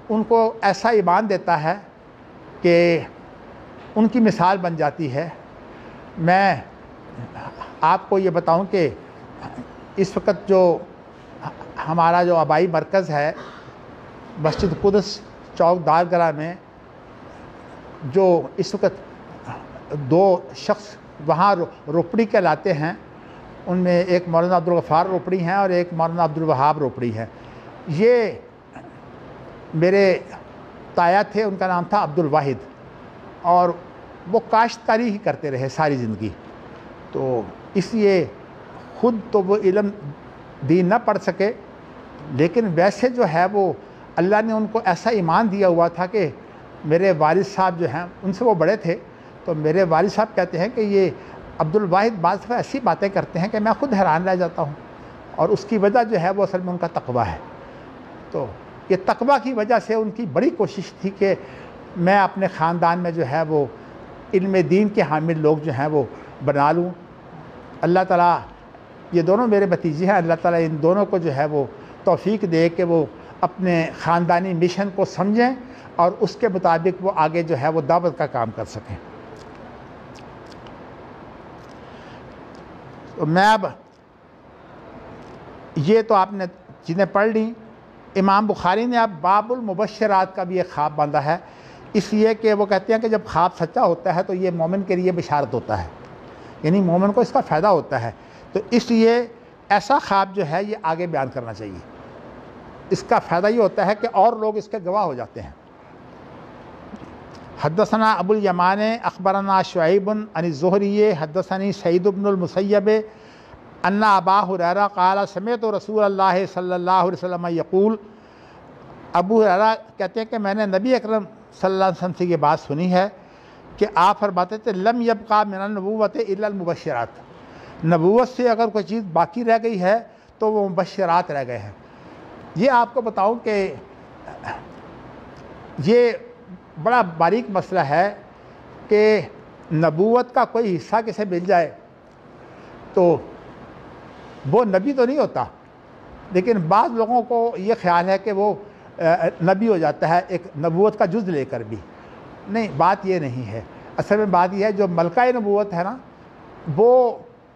ان کو ایسا ایمان دیتا ہے کہ ان کی مثال بن جاتی ہے۔ میں آپ کو یہ بتاؤں کہ اس وقت جو ہمارا جو آبائی مرکز ہے مسجد قدس چوک دارگرہ میں، جو اس وقت دو شخص وہاں روپڑی کہلاتے ہیں، ان میں ایک مولانا عبدالغفار روپڑی ہیں اور ایک مولانا عبدالوہاب روپڑی ہیں۔ یہ میرے تایا تھے، ان کا نام تھا عبدالواحد، اور وہ کاشتکاری ہی کرتے رہے ساری زندگی۔ تو اس لیے خود تو وہ علم دین نہ پڑھ سکے، لیکن ویسے جو ہے وہ اللہ نے ان کو ایسا ایمان دیا ہوا تھا کہ میرے والد صاحب جو ہیں ان سے وہ بڑے تھے، تو میرے والد صاحب کہتے ہیں کہ یہ عبدالواحد بعض دفعہ ایسی باتیں کرتے ہیں کہ میں خود حیران رہ جاتا ہوں، اور اس کی وجہ جو ہے وہ اصل میں ان کا تقویٰ ہے۔ تو یہ تقویٰ کی وجہ سے ان کی بڑی کوشش تھی کہ میں اپنے خاندان میں جو ہے وہ علم دین کے حامل لوگ جو ہیں وہ بنا لوں۔ اللہ تعالیٰ، یہ دونوں میرے بھتیجے ہیں، اللہ تعالیٰ ان دونوں کو جو ہے وہ توفیق دے کہ وہ اپنے خاندانی مشن کو سمجھیں اور اس کے مطابق وہ آگے جو ہے وہ دعوت کا کام کر سکیں۔ تو میں اب یہ تو آپ نے چیزیں پڑھ لیں۔ امام بخاری نے اب باب المبشرات کا بھی ایک خواب باندھا ہے، اس لیے کہ وہ کہتے ہیں کہ جب خواب سچا ہوتا ہے تو یہ مومن کے لیے بشارت ہوتا ہے، یعنی مومن کو اس کا فائدہ ہوتا ہے، تو اس لیے ایسا خواب جو ہے یہ آگے بیان کرنا چاہیے۔ اس کا فائدہ یہ ہوتا ہے کہ اور لوگ اس کے گواہ ہو جاتے ہیں۔ حدثنا ابو الیمان اخبرنا شعیب عن الزہری حدثنی سعید بن المسیب ان ابا ہریرہ قال سمعت رسول اللہ صلی اللہ علیہ وسلم یقول، ابو ہریرہ کہتے ہیں کہ میں نے نبی اکرم صلی اللہ علیہ وسلم سے یہ بات سنی ہے کہ آپ فرماتے تھے لم یبقى من النبوۃ الا المبشرات، نبوت سے اگر کوئی چیز باقی رہ گئی ہے تو وہ مبشرات رہ گئے ہیں۔ یہ آپ کو بتاؤں کہ یہ بڑا باریک مسئلہ ہے کہ نبوت کا کوئی حصہ کسے مل جائے تو وہ نبی تو نہیں ہوتا، لیکن بعض لوگوں کو یہ خیال ہے کہ وہ نبی ہو جاتا ہے ایک نبوت کا جز لے کر بھی۔ نہیں، بات یہ نہیں ہے۔ اصل میں بات یہ ہے جو ملکہ نبوت ہے نا وہ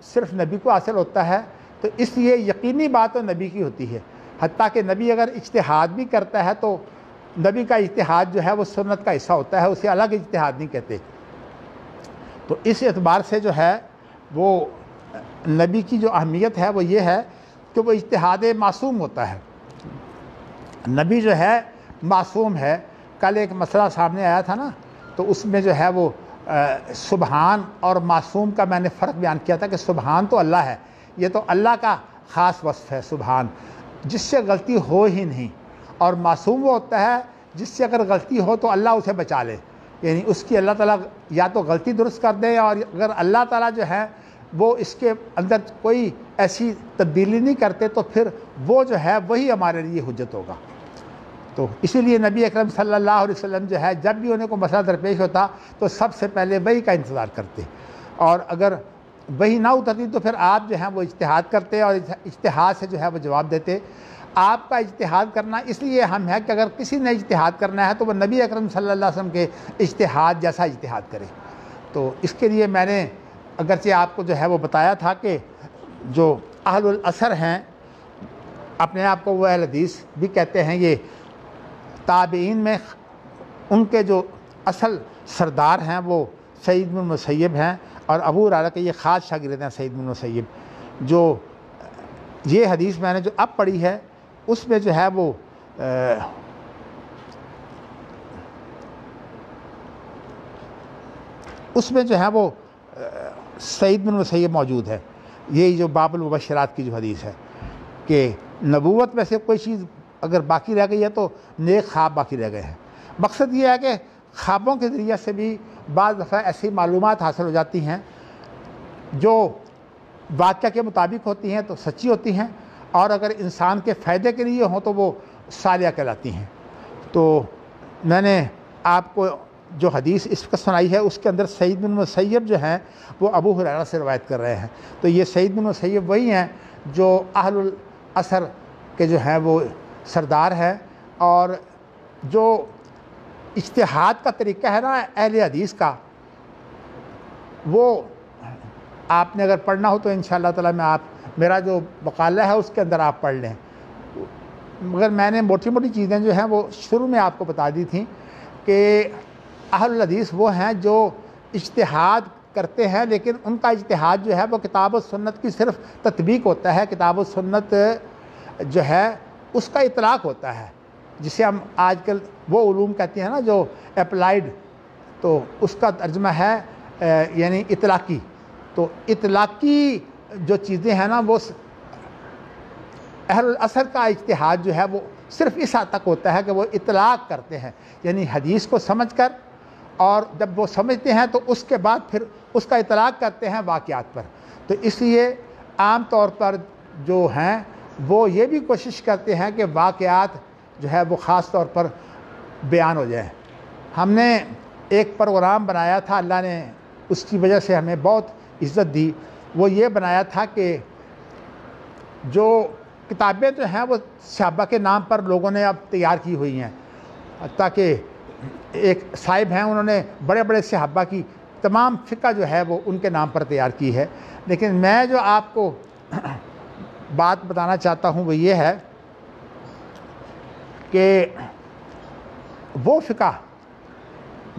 صرف نبی کو حاصل ہوتا ہے، تو اس لیے یقینی بات تو نبی کی ہوتی ہے، حتیٰ کہ نبی اگر اجتہاد بھی کرتا ہے تو نبی کا اجتہاد جو ہے وہ سنت کا حصہ ہوتا ہے، اسے الگ اجتہاد نہیں کہتے۔ تو اس اعتبار سے جو ہے وہ نبی کی جو اہمیت ہے وہ یہ ہے کہ وہ اجتہاد معصوم ہوتا ہے، نبی جو ہے معصوم ہے۔ کل ایک مسئلہ سامنے آیا تھا نا، تو اس میں جو ہے وہ سبحان اور معصوم کا میں نے فرق بیان کیا تھا کہ سبحان تو اللہ ہے، یہ تو اللہ کا خاص وصف ہے سبحان، جس سے غلطی ہو ہی نہیں، اور معصوم وہ ہوتا ہے جس سے اگر غلطی ہو تو اللہ اسے بچا لے، یعنی اس کی اللہ تعالیٰ یا تو غلطی درست کر دے، اور اگر اللہ تعالیٰ جو ہے وہ اس کے اندر کوئی ایسی تبدیلی نہیں کرتے تو پھر وہ جو ہے وہی ہمارے لیے حجت ہوگا۔ تو اسی لیے نبی اکرم صلی اللہ علیہ وسلم جو ہے جب بھی انہیں کو مسئلہ درپیش ہوتا تو سب سے پہلے وہی کا انتظار کرتے، اور اگر وہی نہ اترتی تو پھر آپ جو ہیں وہ اجتہاد کرتے اور اجتہاد سے جو ہے وہ جواب دیتے۔ آپ کا اجتہاد کرنا اس لیے اہم ہے کہ اگر کسی نے اجتہاد کرنا ہے تو وہ نبی اکرم صلی اللہ علیہ وسلم کے اجتہاد جیسا اجتہاد کرے۔ تو اس کے لیے میں نے اگرچہ آپ کو جو ہے وہ بتایا تھا کہ جو اہل الاثر ہیں اپنے آپ کو وہ اہل حدیث بھی کہتے ہیں، یہ تابعین میں ان کے جو اصل سردار ہیں وہ سعید بن مسیب ہیں، اور ابو ہریرہ کے یہ خاص شاگرد ہیں سعید بن مسیب۔ جو یہ حدیث میں نے جو اب پڑھی ہے اس میں جو ہے وہ سعید بن مسیب موجود ہے، یہی جو باب المبشرات کی جو حدیث ہے کہ نبوت میں سے کوئی چیز اگر باقی رہ گئی ہے تو نیک خواب باقی رہ گئے ہیں۔ مقصد یہ ہے کہ خوابوں کے ذریعے سے بھی بعض دفعہ ایسی معلومات حاصل ہو جاتی ہیں جو واقعہ کے مطابق ہوتی ہیں تو سچی ہوتی ہیں، اور اگر انسان کے فائدے کے لیے ہوں تو وہ صالحہ کہلاتی ہیں۔ تو میں نے آپ کو جو حدیث اس وقت سنائی ہے اس کے اندر سعید بن مسیب جو ہیں وہ ابو ہریرہ سے روایت کر رہے ہیں، تو یہ سعید بن مسیب وہی ہیں جو اہل الاثر کے جو ہیں وہ سردار ہیں، اور جو اجتہاد کا طریقہ ہے نا اہل حدیث کا، وہ آپ نے اگر پڑھنا ہو تو انشاءاللہ تعالی میں میرا جو مقالہ ہے اس کے اندر آپ پڑھ لیں، مگر میں نے موٹی موٹی چیزیں جو ہیں وہ شروع میں آپ کو بتا دی تھیں کہ اہل الحدیث وہ ہیں جو اجتہاد کرتے ہیں، لیکن ان کا اجتہاد جو ہے وہ کتاب و سنت کی صرف تطبیق ہوتا ہے، کتاب و سنت جو ہے اس کا اطلاق ہوتا ہے، جسے ہم آج کل وہ علوم کہتے ہیں نا جو اپلائیڈ، تو اس کا ترجمہ ہے یعنی اطلاقی. تو اطلاقی جو چیزیں ہیں نا وہ اہل الاثر کا اجتہاد جو ہے وہ صرف اس حد تک ہوتا ہے کہ وہ اطلاق کرتے ہیں، یعنی حدیث کو سمجھ کر، اور جب وہ سمجھتے ہیں تو اس کے بعد پھر اس کا اطلاق کرتے ہیں واقعات پر. تو اس لیے عام طور پر جو ہیں وہ یہ بھی کوشش کرتے ہیں کہ واقعات جو ہے وہ خاص طور پر بیان ہو جائیں. ہم نے ایک پروگرام بنایا تھا، اللہ نے اس کی وجہ سے ہمیں بہت عزت دی. وہ یہ بنایا تھا کہ جو کتابیں جو ہیں وہ صحابہ کے نام پر لوگوں نے اب تیار کی ہوئی ہیں، تاکہ ایک صاحب ہیں انہوں نے بڑے بڑے صحابہ کی تمام فقہ جو ہے وہ ان کے نام پر تیار کی ہے. لیکن میں جو آپ کو بات بتانا چاہتا ہوں وہ یہ ہے کہ وہ فقہ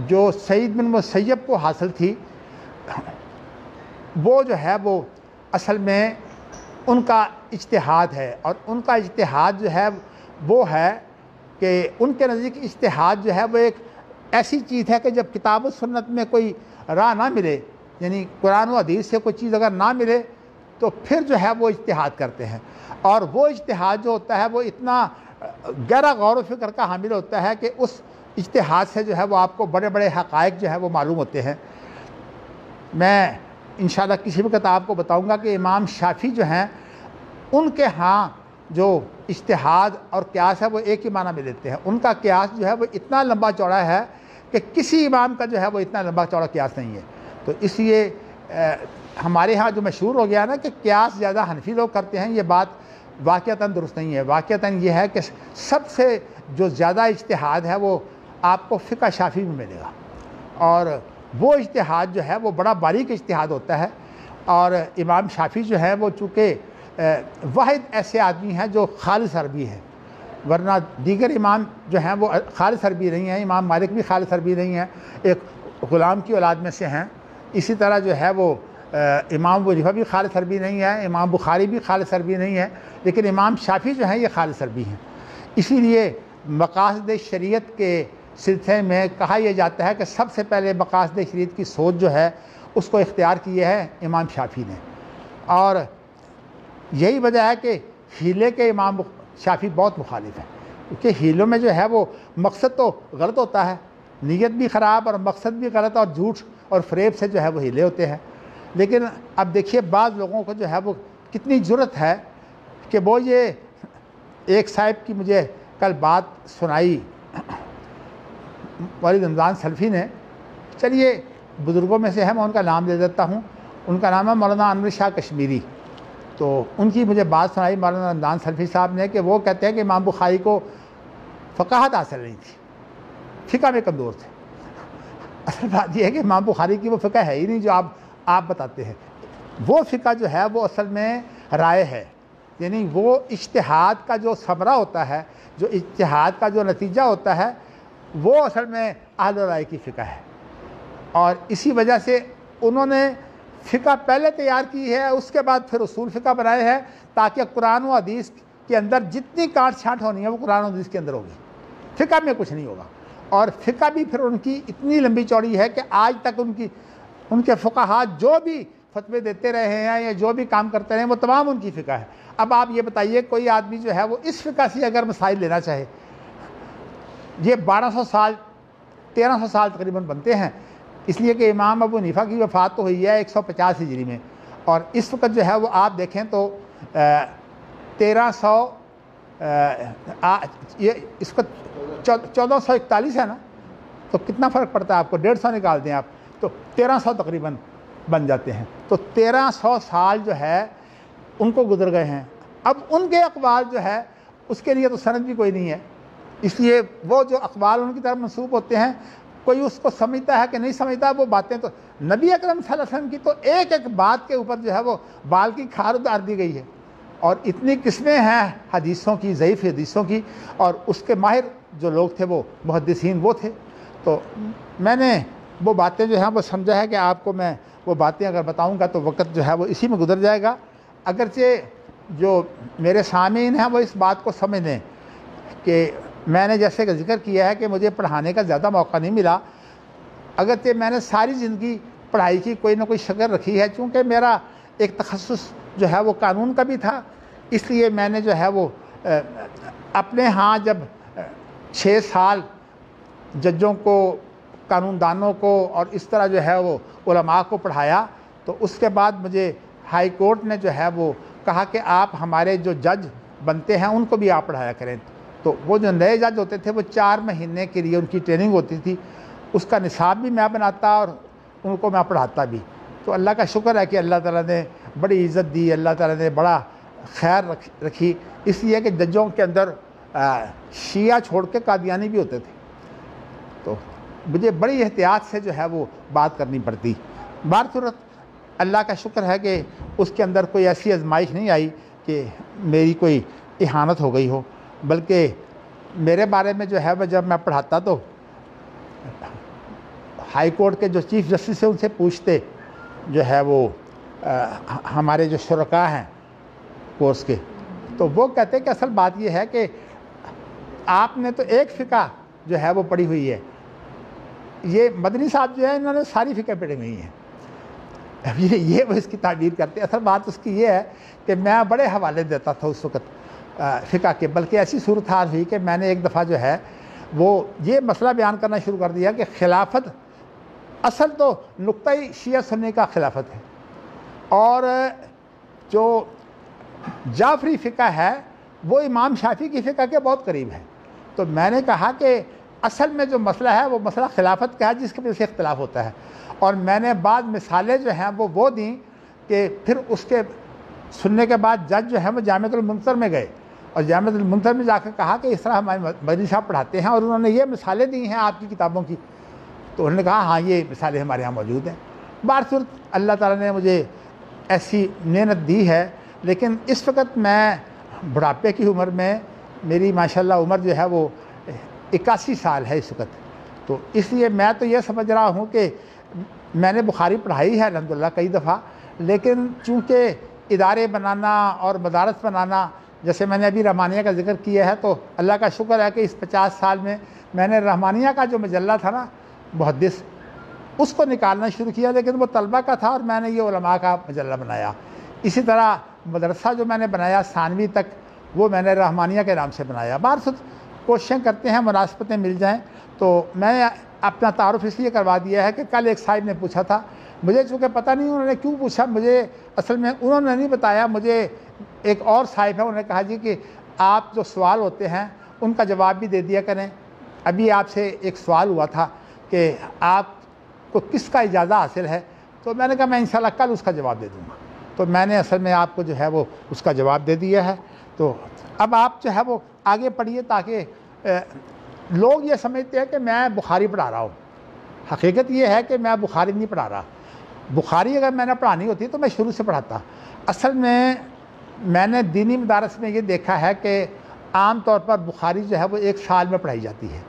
جو سعید بن مسیب کو حاصل تھی، وہ جو ہے وہ اصل میں ان کا اجتہاد ہے، اور ان کا اجتہاد جو ہے وہ ہے کہ ان کے نزدیک اجتہاد جو ہے وہ ایک ایسی چیز ہے کہ جب کتاب و سنت میں کوئی راہ نہ ملے، یعنی قرآن و حدیث سے کوئی چیز اگر نہ ملے تو پھر جو ہے وہ اجتہاد کرتے ہیں. اور وہ اجتہاد جو ہوتا ہے وہ اتنا گہرا غور و فکر کا حامل ہوتا ہے کہ اس اجتہاد سے جو ہے وہ آپ کو بڑے بڑے حقائق جو ہے وہ معلوم ہوتے ہیں. میں انشاءاللہ کسی وقت آپ کو بتاؤں گا کہ امام شافعی جو ہیں ان کے ہاں جو اجتہاد اور قیاس ہے وہ ایک ہی معنی میں لیتے ہیں. ان کا قیاس جو ہے وہ اتنا لمبا چوڑا ہے کہ کسی امام کا جو ہے وہ اتنا لمبا چوڑا قیاس نہیں ہے. تو اس لیے ہمارے ہاں جو مشہور ہو گیا نا کہ قیاس زیادہ حنفی لوگ کرتے ہیں، یہ بات واقعتاً درست نہیں ہے. واقعتاً یہ ہے کہ سب سے جو زیادہ اجتہاد ہے وہ آپ کو فقہ شافعی میں ملے گا، اور وہ اجتہاد جو ہے وہ بڑا باریک اجتہاد ہوتا ہے. اور امام شافعی جو ہے وہ چونکہ واحد ایسے آدمی ہیں جو خالص عربی ہیں، ورنہ دیگر امام جو ہیں وہ خالص عربی نہیں ہیں. امام مالک بھی خالص عربی نہیں ہیں، ایک غلام کی اولاد میں سے ہیں. اسی طرح جو ہے وہ امام ابو حنیفہ بھی خالص عربی نہیں ہے، امام بخاری بھی خالص عربی نہیں ہے، لیکن امام شافعی جو ہیں یہ خالص عربی ہیں. اسی لیے مقاصد شریعت کے سلسلے میں کہا یہ جاتا ہے کہ سب سے پہلے مقاصد شریعت کی سوچ جو ہے اس کو اختیار کیا ہے امام شافعی نے. اور یہی وجہ ہے کہ ہیلے کے امام شافعی بہت مخالف ہیں، کیونکہ ہیلوں میں جو ہے وہ مقصد تو غلط ہوتا ہے، نیت بھی خراب اور مقصد بھی غلط، اور جھوٹ اور فریب سے جو ہے وہ ہیلے ہوتے ہیں. لیکن اب دیکھیے بعض لوگوں کو جو ہے وہ کتنی جرأت ہے کہ وہ یہ ایک صاحب کی مجھے کل بات سنائی والد رمضان سلفی نے. چلیے بزرگوں میں سے ہے، میں ان کا نام دے دیتا ہوں. ان کا نام ہے مولانا انور شاہ کشمیری. تو ان کی مجھے بات سنائی مولانا رمضان سلفی صاحب نے کہ وہ کہتے ہیں کہ امام بخاری کو فقاہت حاصل نہیں تھی، فقہ میں کمزور تھے. اصل بات یہ ہے کہ امام بخاری کی وہ فقہ ہے ہی نہیں جو آپ بتاتے ہیں. وہ فقہ جو ہے وہ اصل میں رائے ہے، یعنی وہ اجتہاد کا جو ثمرہ ہوتا ہے، جو اجتہاد کا جو نتیجہ ہوتا ہے، وہ اصل میں اہل رائے کی فقہ ہے. اور اسی وجہ سے انہوں نے فقہ پہلے تیار کی ہے، اس کے بعد پھر اصول فقہ بنائے ہیں، تاکہ قرآن و حدیث کے اندر جتنی کاٹ چھانٹ ہونی ہے وہ قرآن و حدیث کے اندر ہوگی، فقہ میں کچھ نہیں ہوگا. اور فقہ بھی پھر ان کی اتنی لمبی چوڑی ہے کہ آج تک ان کے فقہات جو بھی فتوے دیتے رہے ہیں یا جو بھی کام کرتے رہے ہیں وہ تمام ان کی فقہ ہے. اب آپ یہ بتائیے کوئی آدمی جو ہے وہ اس فقہ سے اگر مسائل لینا چاہے، یہ 1200 سال 1300 سال تقریباً بنتے ہیں، اس لیے کہ امام ابو حنیفہ کی وفات تو ہوئی ہے 150 ہجری میں، اور اس وقت جو ہے وہ آپ دیکھیں تو 1300 اس وقت 1441 ہے نا، تو کتنا فرق پڑتا ہے آپ کو، 150 نکال دیں آپ تو 1300 تقریباً بن جاتے ہیں. تو 1300 سال جو ہے ان کو گزر گئے ہیں. اب ان کے اقوال جو ہے اس کے لیے تو سند بھی کوئی نہیں ہے، اس لیے وہ جو اقوال ان کی طرف منسوب ہوتے ہیں، کوئی اس کو سمجھتا ہے کہ نہیں سمجھتا، وہ باتیں تو نبی اکرم صلی اللہ علیہ وسلم کی تو ایک ایک بات کے اوپر جو ہے وہ بال کی کھار اتار دی گئی ہے. اور اتنی قسمیں ہیں حدیثوں کی، ضعیف حدیثوں کی، اور اس کے ماہر جو لوگ تھے وہ محدثین وہ تھے. تو میں نے وہ باتیں جو ہیں وہ سمجھا ہے کہ آپ کو میں وہ باتیں اگر بتاؤں گا تو وقت جو ہے وہ اسی میں گزر جائے گا، اگرچہ جو میرے سامعین ہیں وہ اس بات کو سمجھ لیں کہ میں نے جیسے کہ ذکر کیا ہے کہ مجھے پڑھانے کا زیادہ موقع نہیں ملا، اگرچہ میں نے ساری زندگی پڑھائی کی کوئی نہ کوئی شکل رکھی ہے، چونکہ میرا ایک تخصص جو ہے وہ قانون کا بھی تھا، اس لیے میں نے جو ہے وہ اپنے ہاں جب 6 سال ججوں کو، قانون دانوں کو اور اس طرح جو ہے وہ علماء کو پڑھایا، تو اس کے بعد مجھے ہائی کورٹ نے جو ہے وہ کہا کہ آپ ہمارے جو جج بنتے ہیں ان کو بھی آپ پڑھایا کریں۔ تو وہ جو نئے جج ہوتے تھے وہ 4 مہینے کے لیے ان کی ٹریننگ ہوتی تھی، اس کا نصاب بھی میں بناتا اور ان کو میں پڑھاتا بھی۔ تو اللہ کا شکر ہے کہ اللہ تعالیٰ نے بڑی عزت دی، اللہ تعالیٰ نے بڑا خیر رکھی، اس لیے کہ ججوں کے اندر شیعہ چھوڑ کے قادیانی بھی ہوتے تھے، تو مجھے بڑی احتیاط سے جو ہے وہ بات کرنی پڑتی۔ بہر صورت اللہ کا شکر ہے کہ اس کے اندر کوئی ایسی آزمائش نہیں آئی کہ میری کوئی اہانت ہو گئی ہو، بلکہ میرے بارے میں جو ہے وہ جب میں پڑھاتا تو ہائی کورٹ کے جو چیف جسٹس ہیں ان سے پوچھتے جو ہے وہ ہمارے جو شرکاء ہیں کورس کے، تو وہ کہتے کہ اصل بات یہ ہے کہ آپ نے تو ایک فقہ جو ہے وہ پڑھی ہوئی ہے، یہ مدنی صاحب جو ہے انہوں نے ساری فقہ پڑھی ہوئی ہیں۔ اب یہ وہ اس کی تعبیر کرتے ہیں، اصل بات اس کی یہ ہے کہ میں بڑے حوالے دیتا تھا اس وقت فقہ کے، بلکہ ایسی صورتحال ہوئی کہ میں نے ایک دفعہ جو ہے وہ یہ مسئلہ بیان کرنا شروع کر دیا کہ خلافت اصل تو نقطۂ شیعہ سنی کا خلافت ہے، اور جو جعفری فقہ ہے وہ امام شافعی کی فقہ کے بہت قریب ہے۔ تو میں نے کہا کہ اصل میں جو مسئلہ ہے وہ مسئلہ خلافت کا ہے جس کی وجہ سے اختلاف ہوتا ہے، اور میں نے بعض مثالیں جو ہیں وہ دیں کہ پھر اس کے سننے کے بعد جج جو ہیں وہ جامعۃ المنتظر میں گئے اور جامعۃ المنتظر میں جا کے کہا کہ اس طرح ہمارے مدنی صاحب پڑھاتے ہیں اور انہوں نے یہ مثالیں دی ہیں آپ کی کتابوں کی، تو انہوں نے کہا ہاں یہ مثالیں ہمارے یہاں موجود ہیں۔ بہر صورت اللہ تعالیٰ نے مجھے ایسی محنت دی ہے، لیکن اس وقت میں بڑھاپے کی عمر میں، میری ماشاءاللہ عمر جو ہے وہ 81 سال ہے اس وقت، تو اس لیے میں تو یہ سمجھ رہا ہوں کہ میں نے بخاری پڑھائی ہے الحمدللہ کئی دفعہ، لیکن چونکہ ادارے بنانا اور مدارس بنانا، جیسے میں نے ابھی رحمانیہ کا ذکر کیا ہے، تو اللہ کا شکر ہے کہ اس 50 سال میں نے رحمانیہ کا جو مجلہ تھا نا محدث، اس کو نکالنا شروع کیا، لیکن وہ طلبہ کا تھا اور میں نے یہ علماء کا مجلہ بنایا۔ اسی طرح مدرسہ جو میں نے بنایا ثانوی تک، وہ میں نے رحمانیہ کے نام سے بنایا۔ بہر کوششیں کرتے ہیں مناسبتیں مل جائیں، تو میں اپنا تعارف اس لیے کروا دیا ہے کہ کل ایک صاحب نے پوچھا تھا مجھے، چونکہ پتہ نہیں انہوں نے کیوں پوچھا، مجھے اصل میں انہوں نے نہیں بتایا، مجھے ایک اور صاحب ہے انہوں نے کہا جی کہ آپ جو سوال ہوتے ہیں ان کا جواب بھی دے دیا کریں۔ ابھی آپ سے ایک سوال ہوا تھا کہ آپ کو کس کا اجازہ حاصل ہے، تو میں نے کہا میں انشاءاللہ کل اس کا جواب دے دوں گا، تو میں نے اصل میں آپ کو جو ہے وہ اس کا جواب دے دیا ہے۔ تو اب آپ جو ہے وہ آگے پڑھیے تاکہ لوگ یہ سمجھتے ہیں کہ میں بخاری پڑھا رہا ہوں، حقیقت یہ ہے کہ میں بخاری نہیں پڑھا رہا۔ بخاری اگر میں نے پڑھانی ہوتی تو میں شروع سے پڑھاتا۔ اصل میں نے دینی مدارس میں یہ دیکھا ہے کہ عام طور پر بخاری جو ہے وہ 1 سال میں پڑھائی جاتی ہے،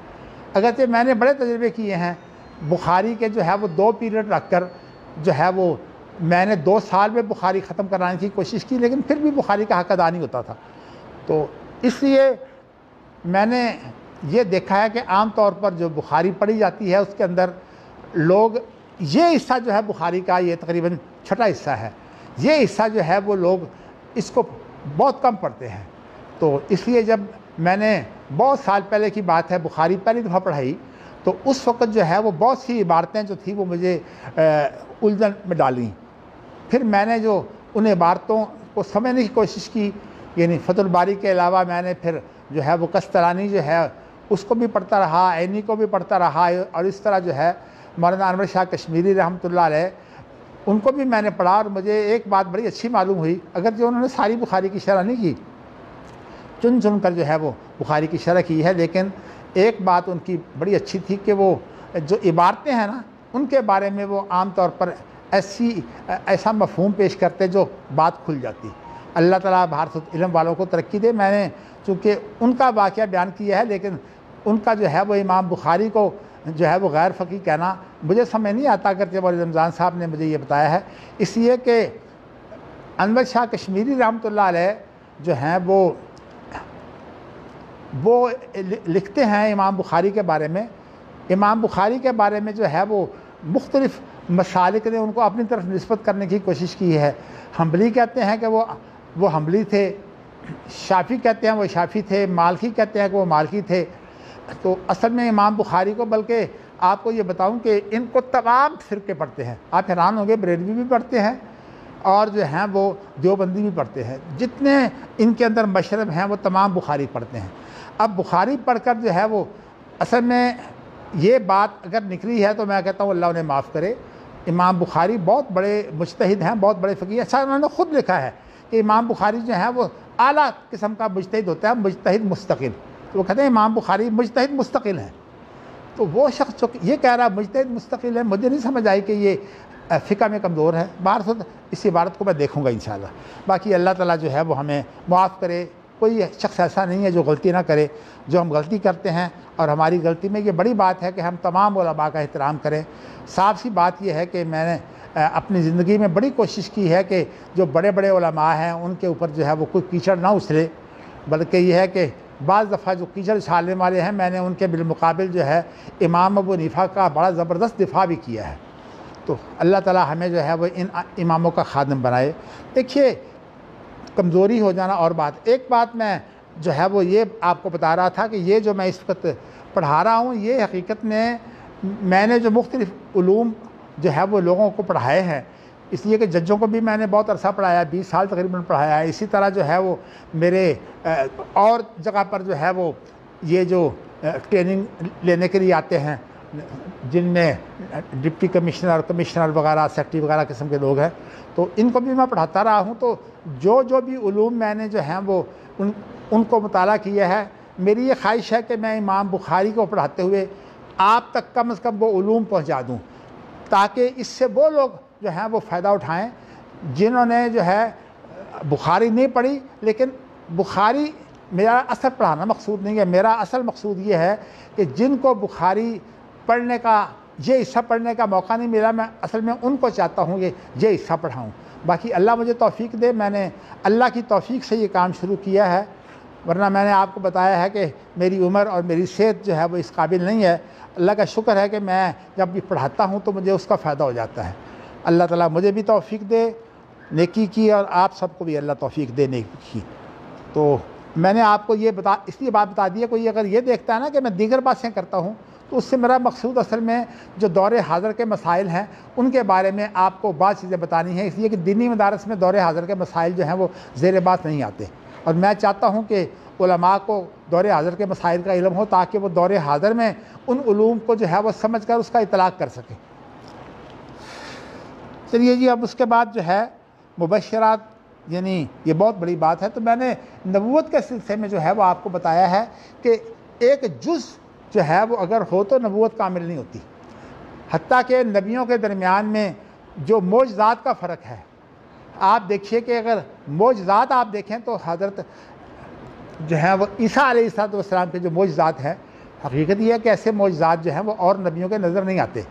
اگرچہ میں نے بڑے تجربے کیے ہیں بخاری کے جو ہے وہ 2 پیریڈ رکھ کر جو ہے وہ میں نے 2 سال میں بخاری ختم کرانے کی کوشش کی، لیکن پھر بھی بخاری کا حق ادا نہیں ہوتا تھا۔ تو اس لیے میں نے یہ دیکھا ہے کہ عام طور پر جو بخاری پڑھی جاتی ہے اس کے اندر لوگ یہ حصہ جو ہے بخاری کا، یہ تقریباً 6واں حصہ ہے، یہ حصہ جو ہے وہ لوگ اس کو بہت کم پڑھتے ہیں۔ تو اس لیے جب میں نے بہت سال پہلے کی بات ہے بخاری پہلی دفعہ پڑھائی، تو اس وقت جو ہے وہ بہت سی عبارتیں جو تھیں وہ مجھے الجھن میں ڈالیں۔ پھر میں نے جو ان عبارتوں کو سمجھنے کی کوشش کی، یعنی فتح الباری کے علاوہ میں نے پھر جو ہے وہ قسطلانی جو ہے اس کو بھی پڑھتا رہا، عینی کو بھی پڑھتا رہا، اور اس طرح جو ہے مولانا انور شاہ کشمیری رحمۃ اللہ علیہ ان کو بھی میں نے پڑھا، اور مجھے ایک بات بڑی اچھی معلوم ہوئی، اگرچہ انہوں نے ساری بخاری کی شرح نہیں کی، چن کر جو ہے وہ بخاری کی شرح کی ہے، لیکن ایک بات ان کی بڑی اچھی تھی کہ وہ جو عبارتیں ہیں نا ان کے بارے میں وہ عام طور پر ایسا مفہوم پیش کرتے جو بات کھل جاتی۔ اللہ تعالیٰ بھارت علم والوں کو ترقی دے۔ میں نے چونکہ ان کا واقعہ بیان کیا ہے، لیکن ان کا جو ہے وہ امام بخاری کو جو ہے وہ غیر فقیہ کہنا مجھے سمجھ نہیں آتا، اگرچہ مولوی رمضان صاحب نے مجھے یہ بتایا ہے، اس لیے کہ انور شاہ کشمیری رحمۃ اللہ علیہ جو ہیں وہ لکھتے ہیں امام بخاری کے بارے میں. امام بخاری کے بارے میں جو ہے وہ مختلف مسالک نے ان کو اپنی طرف نسبت کرنے کی کوشش کی ہے. حنبلی کہتے ہیں کہ وہ حنبلی تھے، شافعی کہتے ہیں وہ شافعی تھے، مالکی کہتے ہیں کہ وہ مالکی تھے. تو اصل میں امام بخاری کو، بلکہ آپ کو یہ بتاؤں کہ ان کو تمام فرقے پڑھتے ہیں. آپ حیران ہوں گے، بریلوی بھی پڑھتے ہیں اور جو ہیں وہ دیوبندی بھی پڑھتے ہیں. جتنے ان کے اندر مشرب ہیں وہ تمام بخاری پڑھتے ہیں. اب بخاری پڑھ کر جو ہے وہ اصل میں یہ بات اگر نکلی ہے تو میں کہتا ہوں اللہ انہیں معاف کرے. امام بخاری بہت بڑے مجتہد ہیں، بہت بڑے فقیہ. اچھا انہوں نے خود لکھا ہے کہ امام بخاری جو ہے وہ اعلیٰ قسم کا مجتہد ہوتا ہے، مجتہد مستقل. تو وہ کہتے ہیں امام بخاری مجتہد مستقل ہیں. تو وہ شخص جو یہ کہہ رہا مجتہد مستقل ہے، مجھے نہیں سمجھ آئی کہ یہ فقہ میں کمزور ہے. بہرحال اس عبارت کو میں دیکھوں گا انشاءاللہ. باقی اللہ تعالیٰ جو ہے وہ ہمیں معاف کرے. کوئی شخص ایسا نہیں ہے جو غلطی نہ کرے. جو ہم غلطی کرتے ہیں اور ہماری غلطی میں یہ بڑی بات ہے کہ ہم تمام علماء کا احترام کریں. صاف سی بات یہ ہے کہ میں نے اپنی زندگی میں بڑی کوشش کی ہے کہ جو بڑے بڑے علماء ہیں ان کے اوپر جو ہے وہ کوئی کیچڑ نہ اچھلے، بلکہ یہ ہے کہ بعض دفعہ جو کیچڑ اچھالنے والے ہیں میں نے ان کے بالمقابل جو ہے امام ابو حنیفہ کا بڑا زبردست دفاع بھی کیا ہے. تو اللہ تعالیٰ ہمیں جو ہے وہ ان اماموں کا خادم بنائے. دیکھیے کمزوری ہو جانا اور بات. ایک بات میں جو ہے وہ یہ آپ کو بتا رہا تھا کہ یہ جو میں اس وقت پڑھا رہا ہوں یہ حقیقت میں نے جو مختلف علوم جو ہے وہ لوگوں کو پڑھائے ہیں. اس لیے کہ ججوں کو بھی میں نے بہت عرصہ پڑھایا، 20 سال تقریباً پڑھایا ہے. اسی طرح جو ہے وہ میرے اور جگہ پر جو ہے وہ یہ جو ٹریننگ لینے کے لیے آتے ہیں جن میں ڈپٹی کمشنر وغیرہ سیکرٹری وغیرہ قسم کے لوگ ہیں، تو ان کو بھی میں پڑھاتا رہا ہوں. تو جو بھی علوم میں نے جو ہیں وہ ان کو مطالعہ کیا ہے. میری یہ خواہش ہے کہ میں امام بخاری کو پڑھاتے ہوئے آپ تک کم از کم وہ علوم پہنچا دوں، تاکہ اس سے وہ لوگ جو ہیں وہ فائدہ اٹھائیں جنہوں نے جو ہے بخاری نہیں پڑھی. لیکن بخاری میرا اصل پڑھانا مقصود نہیں ہے. میرا اصل مقصود یہ ہے کہ جن کو بخاری پڑھنے کا یہ حصہ پڑھنے کا موقع نہیں ملا، میں اصل میں ان کو چاہتا ہوں کہ یہ حصہ پڑھاؤں. باقی اللہ مجھے توفیق دے. میں نے اللہ کی توفیق سے یہ کام شروع کیا ہے، ورنہ میں نے آپ کو بتایا ہے کہ میری عمر اور میری صحت جو ہے وہ اس قابل نہیں ہے. اللہ کا شکر ہے کہ میں جب بھی پڑھاتا ہوں تو مجھے اس کا فائدہ ہو جاتا ہے. اللہ تعالیٰ مجھے بھی توفیق دے نیکی کی، اور آپ سب کو بھی اللہ توفیق دے نیکی کی. تو میں نے آپ کو یہ اس لیے بات بتا دی ہے. کوئی اگر یہ دیکھتا ہے نا کہ میں دیگر باتیں کرتا ہوں تو اس سے میرا مقصود اصل میں جو دور حاضر کے مسائل ہیں ان کے بارے میں آپ کو بعض چیزیں بتانی ہیں. اس لیے کہ دینی مدارس میں دور حاضر کے مسائل جو ہیں وہ زیر بات نہیں آتے، اور میں چاہتا ہوں کہ علماء کو دور حاضر کے مسائل کا علم ہو تاکہ وہ دور حاضر میں ان علوم کو جو ہے وہ سمجھ کر اس کا اطلاق کر سکیں. چلیے جی، اب اس کے بعد جو ہے مبشرات، یعنی یہ بہت بڑی بات ہے. تو میں نے نبوت کے سلسلے میں جو ہے وہ آپ کو بتایا ہے کہ ایک جز جو ہے وہ اگر ہو تو نبوت کامل نہیں ہوتی. حتیٰ کہ نبیوں کے درمیان میں جو معجزات کا فرق ہے، آپ دیکھیے کہ اگر معجزات آپ دیکھیں تو حضرت جو ہیں وہ عیسیٰ علیہ السلام کے جو معجزات ہیں، حقیقت یہ ہے کہ ایسے معجزات جو ہیں وہ اور نبیوں کے نظر نہیں آتے،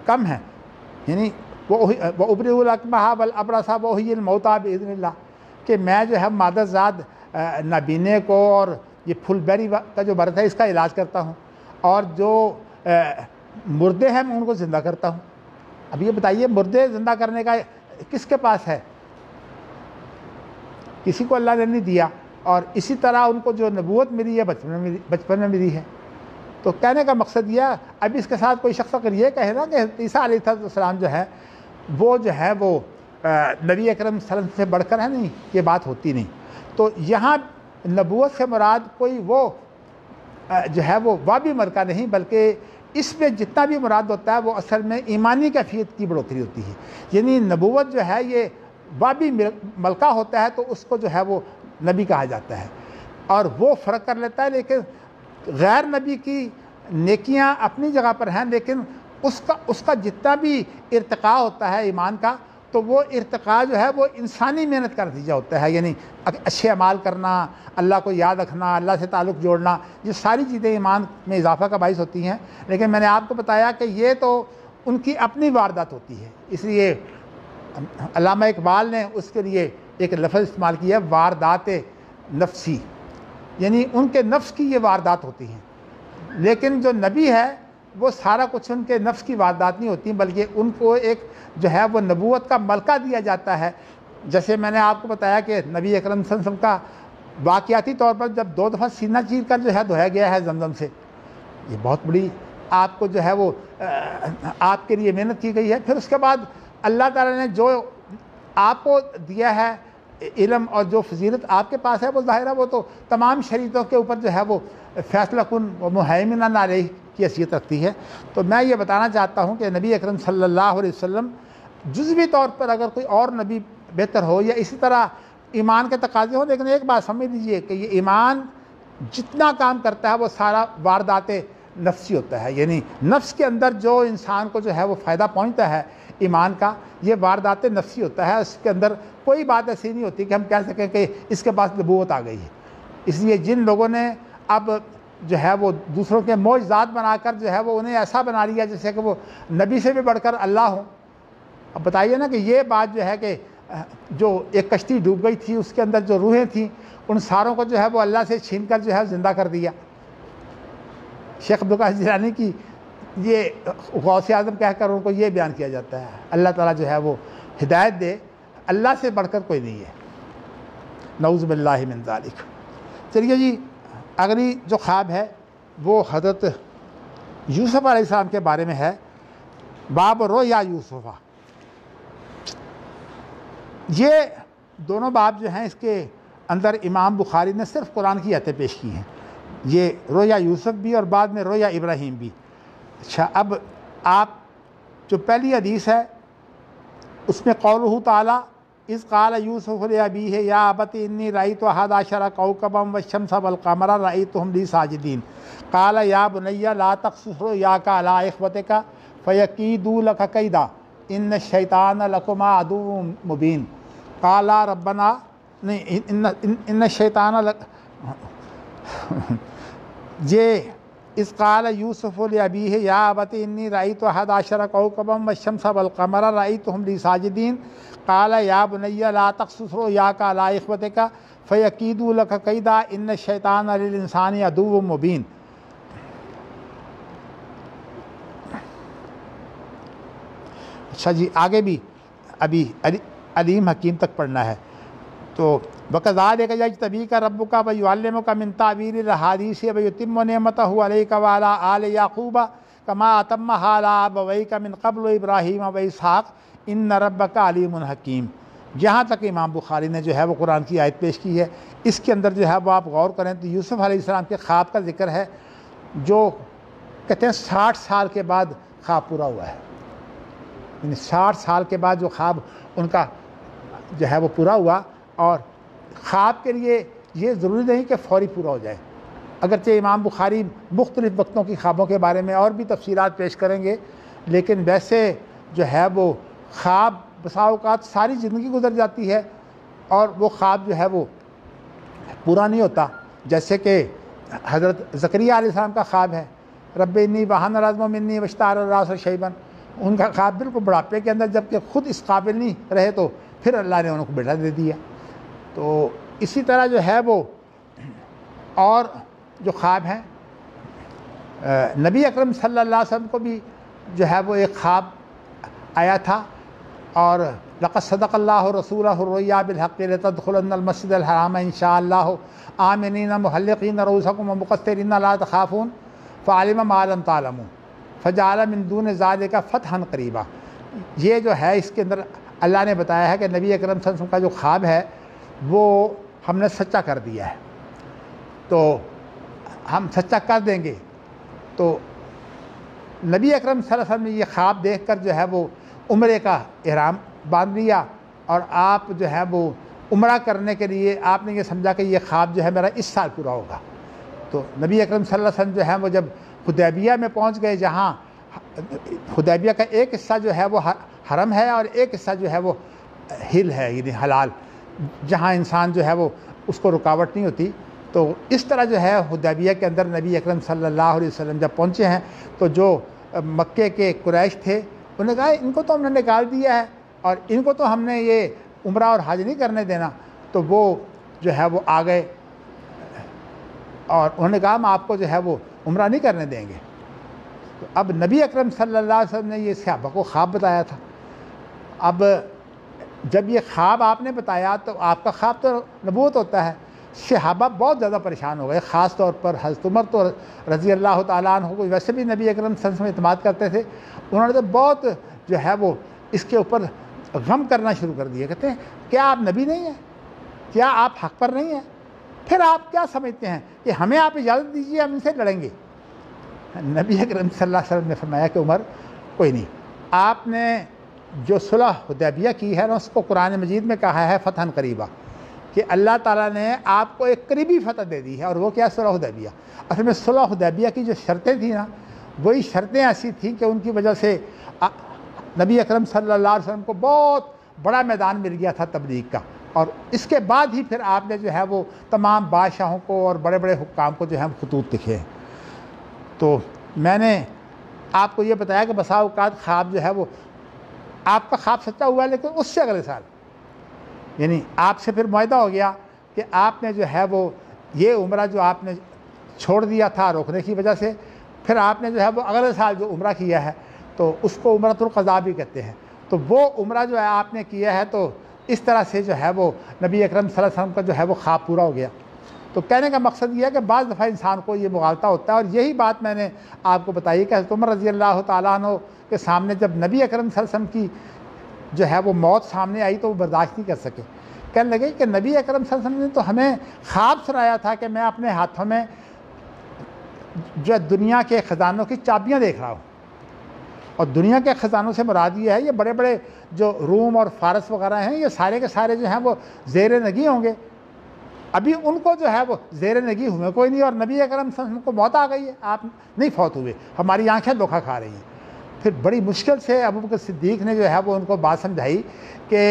کم ہیں. یعنی وہ ابری الاکمہ والابرص واحیی الموتیٰ باذن اللہ، کہ میں جو ہے مادر زاد نابینے کو اور یہ پھل بیری کا جو مرض ہے اس کا علاج کرتا ہوں، اور جو مردے ہیں میں ان کو زندہ کرتا ہوں. اب یہ بتائیے مردے زندہ کرنے کا کس کے پاس ہے؟ کسی کو اللہ نے نہیں دیا. اور اسی طرح ان کو جو نبوت ملی ہے بچپن میں ملی ہے. تو کہنے کا مقصد یہ ہے، اب اس کے ساتھ کوئی شخص اگر یہ کہے نا کہ عیسیٰ علیہ السلام جو ہے وہ نبی اکرم صلی اللہ علیہ وسلم سے بڑھ کر ہے، نہیں، یہ بات ہوتی نہیں. تو یہاں نبوت سے مراد کوئی وہ جو ہے وہ وابی مرکہ نہیں، بلکہ اس میں جتنا بھی مراد ہوتا ہے وہ اصل میں ایمانی کیفیت کی بڑھوتری ہوتی ہے. یعنی نبوت جو ہے یہ وابی ملکہ ہوتا ہے تو اس کو جو ہے وہ نبی کہا جاتا ہے، اور وہ فرق کر لیتا ہے. لیکن غیر نبی کی نیکیاں اپنی جگہ پر ہیں، لیکن اس کا جتنا بھی ارتقاء ہوتا ہے ایمان کا، تو وہ ارتقاء جو ہے وہ انسانی محنت کا نتیجہ ہوتا ہے، یعنی اچھے اعمال کرنا، اللہ کو یاد رکھنا، اللہ سے تعلق جوڑنا، یہ ساری چیزیں ایمان میں اضافہ کا باعث ہوتی ہیں۔ لیکن میں نے آپ کو بتایا کہ یہ تو ان کی اپنی واردات ہوتی ہے، اس لیے علامہ اقبال نے اس کے لیے ایک لفظ استعمال کیا ہے، واردات نفسی، یعنی ان کے نفس کی یہ واردات ہوتی ہیں۔ لیکن جو نبی ہے وہ سارا کچھ ان کے نفس کی واردات نہیں ہوتی، بلکہ ان کو ایک جو ہے وہ نبوت کا ملکہ دیا جاتا ہے۔ جیسے میں نے آپ کو بتایا کہ نبی اکرم صلی اللہ علیہ وسلم کا واقعاتی طور پر جب 2 دفعہ سینہ چیر کر جو ہے دھویا گیا ہے زمزم سے، یہ بہت بڑی آپ کو جو ہے وہ آپ کے لیے محنت کی گئی ہے۔ پھر اس کے بعد اللہ تعالیٰ نے جو آپ کو دیا ہے علم اور جو فضیلت آپ کے پاس ہے، وہ ظاہر ہے وہ تو تمام شریعتوں کے اوپر جو ہے وہ فیصلہ کن و مہیمن علیہ کی حیثیت رکھتی ہے۔ تو میں یہ بتانا چاہتا ہوں کہ نبی اکرم صلی اللہ علیہ وسلم جزوی طور پر اگر کوئی اور نبی بہتر ہو یا اسی طرح ایمان کے تقاضے ہوں، لیکن ایک بات سمجھ لیجئے کہ یہ ایمان جتنا کام کرتا ہے وہ سارا واردات نفسی ہوتا ہے، یعنی نفس کے اندر جو انسان کو جو ہے وہ فائدہ پہنچتا ہے ایمان کا، یہ واردات نفسی ہوتا ہے۔ اس کے اندر کوئی بات ایسی نہیں ہوتی کہ ہم کہہ سکیں کہ اس کے پاس نبوت آ گئی ہے۔ اس لیے جن لوگوں نے اب جو ہے وہ دوسروں کے معجزات بنا کر جو ہے وہ انہیں ایسا بنا لیا جیسے کہ وہ نبی سے بھی بڑھ کر اللہ ہوں، اب بتائیے نا کہ یہ بات جو ہے کہ جو ایک کشتی ڈوب گئی تھی اس کے اندر جو روحیں تھیں ان ساروں کو جو ہے وہ اللہ سے چھین کر جو ہے زندہ کر دیا۔ شیخ عبدالقادر جیلانی کی یہ غوث اعظم کہہ کر ان کو یہ بیان کیا جاتا ہے۔ اللہ تعالیٰ جو ہے وہ ہدایت دے، اللہ سے بڑھ کر کوئی نہیں ہے، نعوذ باللہ من ذالک۔ چلیے جی، اگلی جو خواب ہے وہ حضرت یوسف علیہ السلام کے بارے میں ہے، باب رؤیا یوسف۔ یہ دونوں باب جو ہیں اس کے اندر امام بخاری نے صرف قرآن کی آیتیں پیش کی ہیں، یہ رؤیا یوسف بھی اور بعد میں رؤیا ابراہیم بھی۔ اچھا، اب آپ جو پہلی حدیث ہے اس میں قولہ تعالیٰ اذ قال یوسف لأبیہ یا ابت انی رأیت احد عشر کوکبا والشمس والقمر رأیتهم لی ساجدین قال یا بنی لا تقصص رؤیاک علی اخوتک فیکیدوا لک کیدا ان الشیطان لکما عدو مبین قال ربنا ان الشیطان یہ اذ قال یوسف لأبیہ یا ابت انی رأیت احد عشر کوکبا والشمس والقمر رأیتهم لی ساجدین قال یا بنی لا تقصص رؤیاک علی اخوتک فیکیدوا لک کیدا ان الشیطان للانسان عدو مبین۔ اچھا جی، آگے بھی ابھی علیم حکیم تک پڑھنا ہے۔ تو وَكَذَلِكَ يَجْتَبِيكَ رَبُّكَ وَيُعَلِّمُكَ مِن تَأْوِيلِ الْأَحَادِيثِ وَيُتِمُّ نِعْمَتَهُ عَلَيْكَ وَعَلَىٰ آلِ يَعْقُوبَ كَمَا أَتَمَّهَا عَلَىٰ أَبَوَيْكَ مِن قَبْلُ إِبْرَاهِيمَ وَإِسْحَاقَ إِنَّ رَبَّكَ عَلِيمٌ حَكِيمٌ۔ جہاں تک امام بخاری نے جو ہے وہ قرآن کی آیت پیش کی ہے، اس کے اندر جو ہے وہ آپ غور کریں تو یوسف علیہ السلام کے خواب کا ذکر ہے، جو کہتے ہیں 60 سال کے بعد خواب پورا ہوا ہے، یعنی 60 سال کے بعد جو خواب ان کا جو ہے وہ پورا ہوا۔ اور خواب کے لیے یہ ضروری نہیں کہ فوری پورا ہو جائے، اگرچہ امام بخاری مختلف وقتوں کی خوابوں کے بارے میں اور بھی تفصیلات پیش کریں گے، لیکن ویسے جو ہے وہ خواب بسا اوقات ساری زندگی گزر جاتی ہے اور وہ خواب جو ہے وہ پورا نہیں ہوتا۔ جیسے کہ حضرت زکریا علیہ السلام کا خواب ہے، رب انی وہن العظم منی واشتعل الراس شیبا، ان کا خواب بالکل بڑھاپے کے اندر، جبکہ خود اس قابل نہیں رہے تو پھر اللہ نے ان کو بیٹا دے دیا۔ تو اسی طرح جو ہے وہ اور جو خواب ہیں، نبی اکرم صلی اللہ علیہ وسلم کو بھی جو ہے وہ ایک خواب آیا تھا، اور لقد صدق اللہ رسولہ الرؤیا بالحق لتدخلن المسجد الحرام ان شاء اللہ آمنین محلقین رؤوسکم ومقصرین لا تخافون فعلم ما لم تعلموا فجعل من دون ذلک فتحا قریبا۔ یہ جو ہے اس کے اندر اللہ نے بتایا ہے کہ نبی اکرم صلی اللہ علیہ وسلم کا جو خواب ہے وہ ہم نے سچا کر دیا ہے، تو ہم سچا کر دیں گے۔ تو نبی اکرم صلی اللہ علیہ وسلم نے یہ خواب دیکھ کر جو ہے وہ عمرے کا احرام باندھ لیا، اور آپ جو ہے وہ عمرہ کرنے کے لیے آپ نے یہ سمجھا کہ یہ خواب جو ہے میرا اس سال پورا ہوگا۔ تو نبی اکرم صلی اللہ علیہ وسلم جو ہے وہ جب حدیبیہ میں پہنچ گئے، جہاں حدیبیہ کا ایک حصہ جو ہے وہ حرم ہے اور ایک حصہ جو ہے وہ ہل ہے یعنی حلال، جہاں انسان جو ہے وہ اس کو رکاوٹ نہیں ہوتی۔ تو اس طرح جو ہے حدیبیہ کے اندر نبی اکرم صلی اللہ علیہ وسلم جب پہنچے ہیں تو جو مکے کے قریش تھے انہوں نے کہا ان کو تو ہم نے نکال دیا ہے اور ان کو تو ہم نے یہ عمرہ اور حج نہیں کرنے دینا، تو وہ جو ہے وہ آ گئے اور انہوں نے کہا ہم آپ کو جو ہے وہ عمرہ نہیں کرنے دیں گے۔ تو اب نبی اکرم صلی اللہ علیہ وسلم نے یہ صحابہ کو خواب بتایا تھا۔ اب جب یہ خواب آپ نے بتایا تو آپ کا خواب تو نبوت ہوتا ہے، صحابہ بہت زیادہ پریشان ہو گئے، خاص طور پر حضرت عمر تو رضی اللہ تعالیٰ عنہ کو ویسے بھی نبی اکرم صلی اللہ علیہ وسلم اعتماد کرتے تھے، انہوں نے تو بہت جو ہے وہ اس کے اوپر غم کرنا شروع کر دیا، کہتے ہیں کیا آپ نبی نہیں ہیں؟ کیا آپ حق پر نہیں ہیں؟ پھر آپ کیا سمجھتے ہیں کہ ہمیں آپ اجازت دیجیے ہم ان سے لڑیں گے؟ نبی اکرم صلی اللہ علیہ وسلم نے فرمایا کہ عمر کوئی نہیں، آپ نے جو صلح حدیبیہ کی ہے نا اس کو قرآن مجید میں کہا ہے فتحً قریبا، کہ اللہ تعالیٰ نے آپ کو ایک قریبی فتح دے دی ہے، اور وہ کیا صلح حدیبیہ۔ اصل میں صلح حدیبیہ کی جو شرطیں تھیں نا وہی شرطیں ایسی تھیں کہ ان کی وجہ سے نبی اکرم صلی اللہ علیہ وسلم کو بہت بڑا میدان مل گیا تھا تبلیغ کا، اور اس کے بعد ہی پھر آپ نے جو ہے وہ تمام بادشاہوں کو اور بڑے بڑے حکام کو جو ہے خطوط لکھے ہیں۔ تو میں نے آپ کو یہ بتایا کہ بسا اوقات خواب جو ہے وہ آپ کا خواب سچا ہوا ہے، لیکن اس سے اگلے سال یعنی آپ سے پھر معاہدہ ہو گیا کہ آپ نے جو ہے وہ یہ عمرہ جو آپ نے چھوڑ دیا تھا روکنے کی وجہ سے، پھر آپ نے جو ہے وہ اگلے سال جو عمرہ کیا ہے تو اس کو عمرۃ القضاء بھی کہتے ہیں، تو وہ عمرہ جو ہے آپ نے کیا ہے تو اس طرح سے جو ہے وہ نبی اکرم صلی اللہ علیہ وسلم کا جو ہے وہ خواب پورا ہو گیا۔ تو کہنے کا مقصد یہ ہے کہ بعض دفعہ انسان کو یہ مغالطہ ہوتا ہے، اور یہی بات میں نے آپ کو بتائی کہ حضرت عمر رضی اللہ تعالیٰ عنہ کے سامنے جب نبی اکرم صلی اللہ علیہ وسلم کی جو ہے وہ موت سامنے آئی تو وہ برداشت نہیں کر سکے، کہنے لگے کہ نبی اکرم صلی اللہ علیہ وسلم نے تو ہمیں خواب سنایا تھا کہ میں اپنے ہاتھوں میں جو دنیا کے خزانوں کی چابیاں دیکھ رہا ہوں، اور دنیا کے خزانوں سے مراد یہ ہے یہ بڑے بڑے جو روم اور فارس وغیرہ ہیں یہ سارے کے سارے جو ہیں وہ زیر نگی ہوں گے، ابھی ان کو جو ہے وہ زیر نگی ہوئے کوئی نہیں، اور نبی اکرم صلی اللہ علیہ وسلم کو موت آ گئی ہے، آپ نہیں فوت ہوئے، ہماری آنکھیں دھوکہ کھا رہی ہیں۔ پھر بڑی مشکل سے ابوبکر صدیق نے جو ہے وہ ان کو بات سمجھائی کہ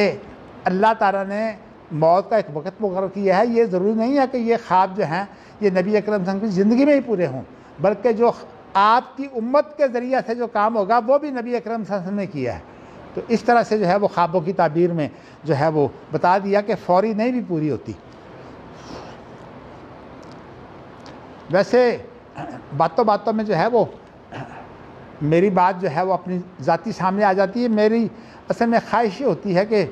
اللہ تعالیٰ نے موت کا ایک وقت مقرر کیا ہے، یہ ضروری نہیں ہے کہ یہ خواب جو ہیں یہ نبی اکرم صلی اللہ علیہ وسلم کی زندگی میں ہی پورے ہوں، بلکہ جو آپ کی امت کے ذریعہ سے جو کام ہوگا وہ بھی نبی اکرم صلی اللہ علیہ وسلم نے کیا ہے۔ تو اس طرح سے جو ہے وہ خوابوں کی تعبیر میں جو ہے وہ بتا دیا کہ فوری نہیں بھی پوری ہوتی۔ ویسے باتوں باتوں میں جو ہے وہ میری بات جو ہے وہ اپنی ذاتی سامنے آ جاتی ہے، میری اصل میں خواہش یہ ہوتی ہے کہ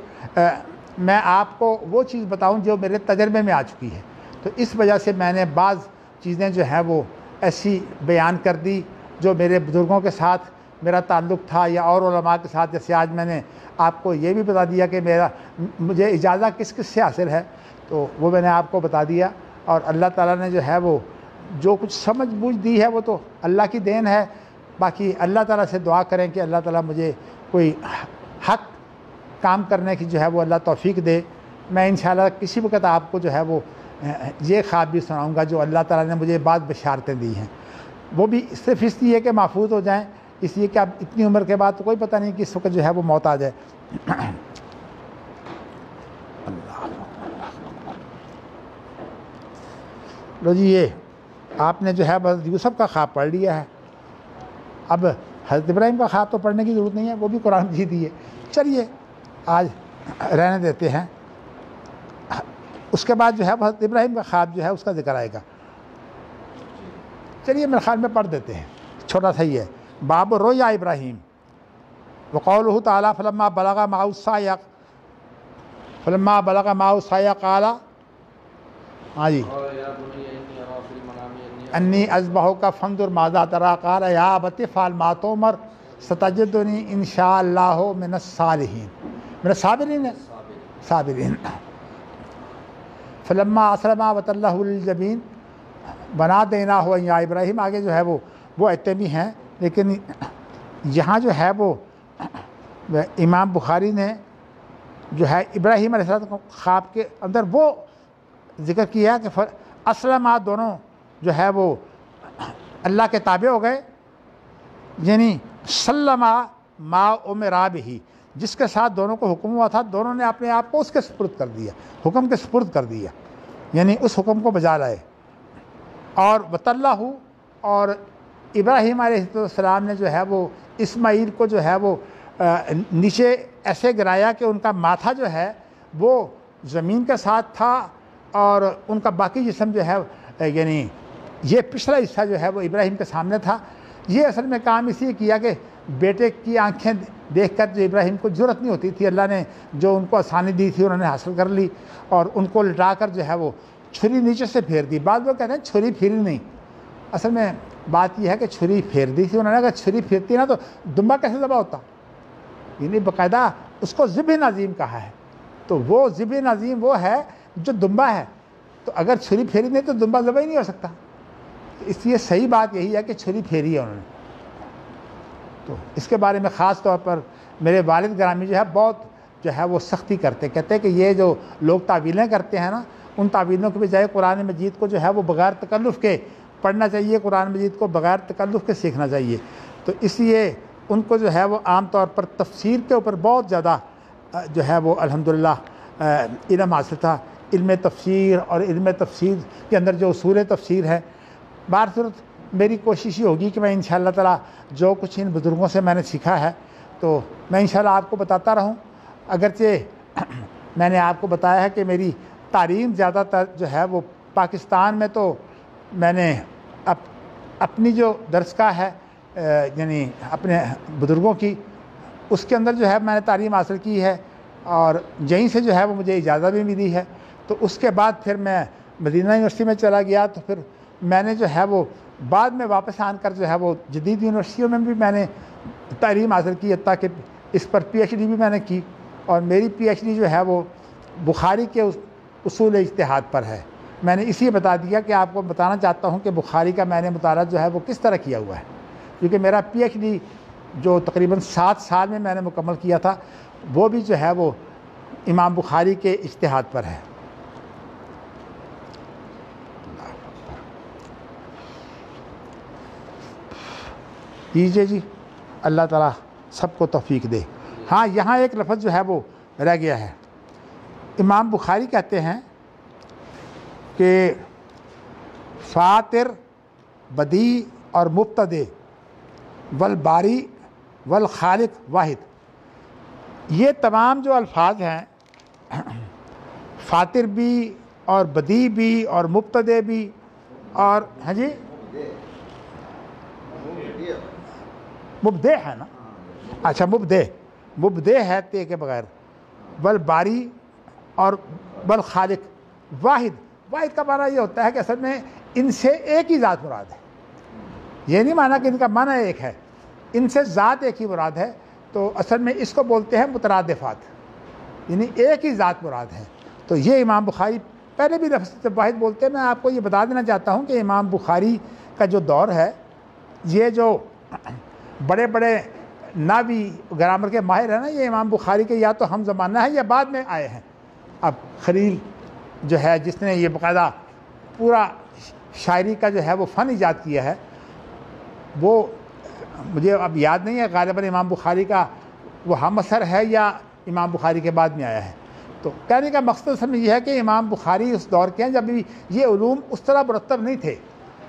میں آپ کو وہ چیز بتاؤں جو میرے تجربے میں آ چکی ہے، تو اس وجہ سے میں نے بعض چیزیں جو ہیں وہ ایسی بیان کر دی جو میرے بزرگوں کے ساتھ میرا تعلق تھا یا اور علماء کے ساتھ، جیسے آج میں نے آپ کو یہ بھی بتا دیا کہ مجھے اجازت کس کس سے حاصل ہے، تو وہ میں نے آپ کو بتا دیا، اور اللہ تعالیٰ نے جو ہے وہ جو کچھ سمجھ بوجھ دی ہے وہ تو اللہ کی دین ہے، باقی اللہ تعالیٰ سے دعا کریں کہ اللہ تعالیٰ مجھے کوئی حق کام کرنے کی جو ہے وہ اللہ توفیق دے۔ میں انشاءاللہ کسی وقت آپ کو جو ہے وہ یہ خواب بھی سناؤں گا جو اللہ تعالیٰ نے مجھے بعض بشارتیں دی ہیں، وہ بھی صرف اس لیے کہ محفوظ ہو جائیں، اس لیے کہ اب اتنی عمر کے بعد تو کوئی پتہ نہیں کہ اس وقت جو ہے وہ موت آ جائے۔ لو جی، یہ آپ نے جو ہے حضرت یوسف کا خواب پڑھ لیا ہے، اب حضرت ابراہیم کا خواب تو پڑھنے کی ضرورت نہیں ہے، وہ بھی قرآن مجید ہی ہے، چلیے آج رہنے دیتے ہیں۔ اس کے بعد جو ہے حضرت ابراہیم کا خواب جو ہے اس کا ذکر آئے گا، چلیے میرے خیال میں پڑھ دیتے ہیں، چھوٹا سا ہی ہے۔ باب رویا ابراہیم وقولہ تعالیٰ فلما بلغ معه السعی قال ہاں جی انی اذبحک فانظر ماذا تری قال یا ابت افعل ما تؤمر ستجدنی ان شاء اللہ من الصالحین من الصابرین فلما اسلم وتلہ للجبین ونادیناہ ان یا ابراہیم، آگے جو ہے وہ آیتیں بھی ہیں، لیکن یہاں جو ہے وہ امام بخاری نے جو ہے ابراہیم علیہ السلام خواب کے اندر وہ ذکر کیا کہ اسلم دونوں جو ہے وہ اللہ کے تابع ہو گئے، یعنی سلم ما امرا بہ، جس کے ساتھ دونوں کو حکم ہوا تھا دونوں نے اپنے آپ کو اس کے سپرد کر دیا، حکم کے سپرد کر دیا، یعنی اس حکم کو بجا لائے۔ اور وطلّہ، اور ابراہیم علیہ السلام نے جو ہے وہ اسماعیل کو جو ہے وہ نیچے ایسے گرایا کہ ان کا ماتھا جو ہے وہ زمین کے ساتھ تھا اور ان کا باقی جسم جو ہے یعنی یہ پچھلا حصہ جو ہے وہ ابراہیم کے سامنے تھا۔ یہ اصل میں کام اس لیے کیا کہ بیٹے کی آنکھیں دیکھ کر جو ابراہیم کو جرأت نہیں ہوتی تھی، اللہ نے جو ان کو آسانی دی تھی انہوں نے حاصل کر لی، اور ان کو لٹا کر جو ہے وہ چھری نیچے سے پھیر دی۔ بعض لوگ کہتے ہیں چھری پھیری نہیں، اصل میں بات یہ ہے کہ چھری پھیر دی تھی انہوں نے۔ اگر چھری پھیرتی نا تو دمبا کیسے ذبح ہوتا؟ یعنی باقاعدہ اس کو ذبح نظیم کہا ہے، تو وہ ذبح نظیم وہ ہے جو دمبا ہے، تو اگر چھری پھیری نہیں تو دمبا ذبح ہی نہیں ہو سکتا۔ اس لیے صحیح بات یہی ہے کہ چھری پھیری ہے انہوں نے۔ تو اس کے بارے میں خاص طور پر میرے والد گرامی جو ہے بہت جو ہے وہ سختی کرتے، کہتے ہیں کہ یہ جو لوگ تعویلیں کرتے ہیں نا، ان تعویلوں کے بجائے قرآن مجید کو جو ہے وہ بغیر تکلف کے پڑھنا چاہیے، قرآن مجید کو بغیر تکلف کے سیکھنا چاہیے۔ تو اس لیے ان کو جو ہے وہ عام طور پر تفسیر کے اوپر بہت زیادہ جو ہے وہ الحمدللہ علم حاصل تھا، علم تفسیر، اور علم تفسیر کے اندر جو اصول تفسیر ہے۔ بہر صورت میری کوشش یہ ہوگی کہ میں انشاءاللہ تعالی جو کچھ ان بزرگوں سے میں نے سیکھا ہے تو میں انشاءاللہ آپ کو بتاتا رہوں۔ اگرچہ میں نے آپ کو بتایا ہے کہ میری تعلیم زیادہ تر جو ہے وہ پاکستان میں، تو میں نے اپنی جو درسگاہ ہے یعنی اپنے بزرگوں کی، اس کے اندر جو ہے میں نے تعلیم حاصل کی ہے، اور یہیں سے جو ہے وہ مجھے اجازت بھی ملی ہے۔ تو اس کے بعد پھر میں مدینہ یونیورسٹی میں چلا گیا، تو پھر میں نے جو ہے وہ بعد میں واپس آن کر جو ہے وہ جدید یونیورسٹیوں میں بھی میں نے تعلیم حاصل کی، حتیٰ کہ اس پر پی ایچ ڈی بھی میں نے کی، اور میری پی ایچ ڈی جو ہے وہ بخاری کے اصول اجتہاد پر ہے۔ میں نے اسی بتا دیا کہ آپ کو بتانا چاہتا ہوں کہ بخاری کا میں نے مطالعہ جو ہے وہ کس طرح کیا ہوا ہے، کیونکہ میرا پی ایچ ڈی جو تقریباً 7 سال میں نے مکمل کیا تھا، وہ بھی جو ہے وہ امام بخاری کے اجتہاد پر ہے۔ کیجیے جی، اللہ تعالیٰ سب کو توفیق دے۔ ہاں، یہاں ایک لفظ جو ہے وہ رہ گیا ہے۔ امام بخاری کہتے ہیں کہ فاطر، بدیع اور مبتدع والباری والخالق واحد، یہ تمام جو الفاظ ہیں، فاطر بھی اور بدیع بھی اور مبتدع بھی، اور ہاں جی مبدع ہے نا، اچھا مبدع ہے تے کے بغیر، والباری اور والخالق واحد کا معنی یہ ہوتا ہے کہ اصل میں ان سے ایک ہی ذات مراد ہے۔ یہ نہیں مانا کہ ان کا معنی ایک ہے، ان سے ذات ایک ہی مراد ہے، تو اصل میں اس کو بولتے ہیں مترادفات، یعنی ایک ہی ذات مراد ہے۔ تو یہ امام بخاری پہلے بھی لفظ واحد بولتے ہیں۔ میں آپ کو یہ بتا دینا چاہتا ہوں کہ امام بخاری کا جو دور ہے، یہ جو بڑے بڑے ناوی گرامر کے ماہر ہیں نا، یہ امام بخاری کے یا تو ہم زمانہ ہے یا بعد میں آئے ہیں۔ اب خلیل جو ہے جس نے یہ باقاعدہ پورا شاعری کا جو ہے وہ فن ایجاد کیا ہے، وہ مجھے اب یاد نہیں ہے غالباً امام بخاری کا وہ ہم اثر ہے یا امام بخاری کے بعد میں آیا ہے۔ تو کہنے کا مقصد اصل میں یہ ہے کہ امام بخاری اس دور کے ہیں جب بھی یہ علوم اس طرح مرتب نہیں تھے،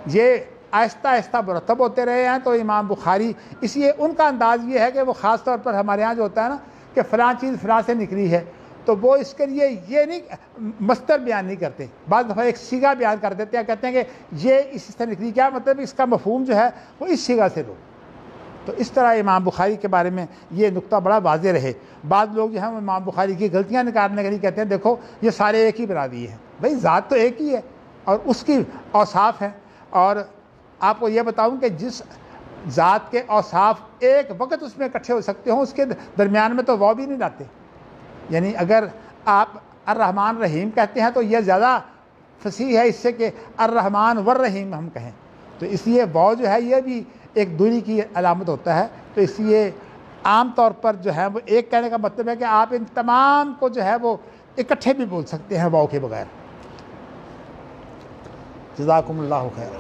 یہ آہستہ آہستہ مرتب ہوتے رہے ہیں۔ تو امام بخاری اس لیے ان کا انداز یہ ہے کہ وہ خاص طور پر ہمارے ہاں جو ہوتا ہے نا کہ فلاں چیز فلاں سے نکلی ہے، تو وہ اس کے لیے یہ نہیں مصدر بیان نہیں کرتے، بعض دفعہ ایک صیغہ بیان کر دیتے ہیں، کہتے ہیں کہ یہ اس سے نکلی، کیا مطلب اس کا مفہوم جو ہے وہ اس صیغہ سے لو۔ تو اس طرح امام بخاری کے بارے میں یہ نقطہ بڑا واضح رہے۔ بعض لوگ جو ہیں امام بخاری کی غلطیاں نکالنے کے لیے کہتے ہیں دیکھو یہ سارے ایک ہی بنا دیے ہیں، بھائی ذات تو ایک ہی ہے اور اس کی اوصاف ہیں۔ اور آپ کو یہ بتاؤں کہ جس ذات کے اوصاف ایک وقت اس میں اکٹھے ہو سکتے ہوں، اس کے درمیان میں تو وہ بھی نہیں لاتے۔ یعنی اگر آپ الرحمن رحیم کہتے ہیں تو یہ زیادہ فصیح ہے اس سے کہ الرحمن والرحیم ہم کہیں، تو اس لیے وہ جو ہے یہ بھی ایک دوری کی علامت ہوتا ہے۔ تو اس لیے عام طور پر جو ہے وہ ایک کہنے کا مطلب ہے کہ آپ ان تمام کو جو ہے وہ اکٹھے بھی بول سکتے ہیں واو کے بغیر۔ جزاکم اللہ خیر۔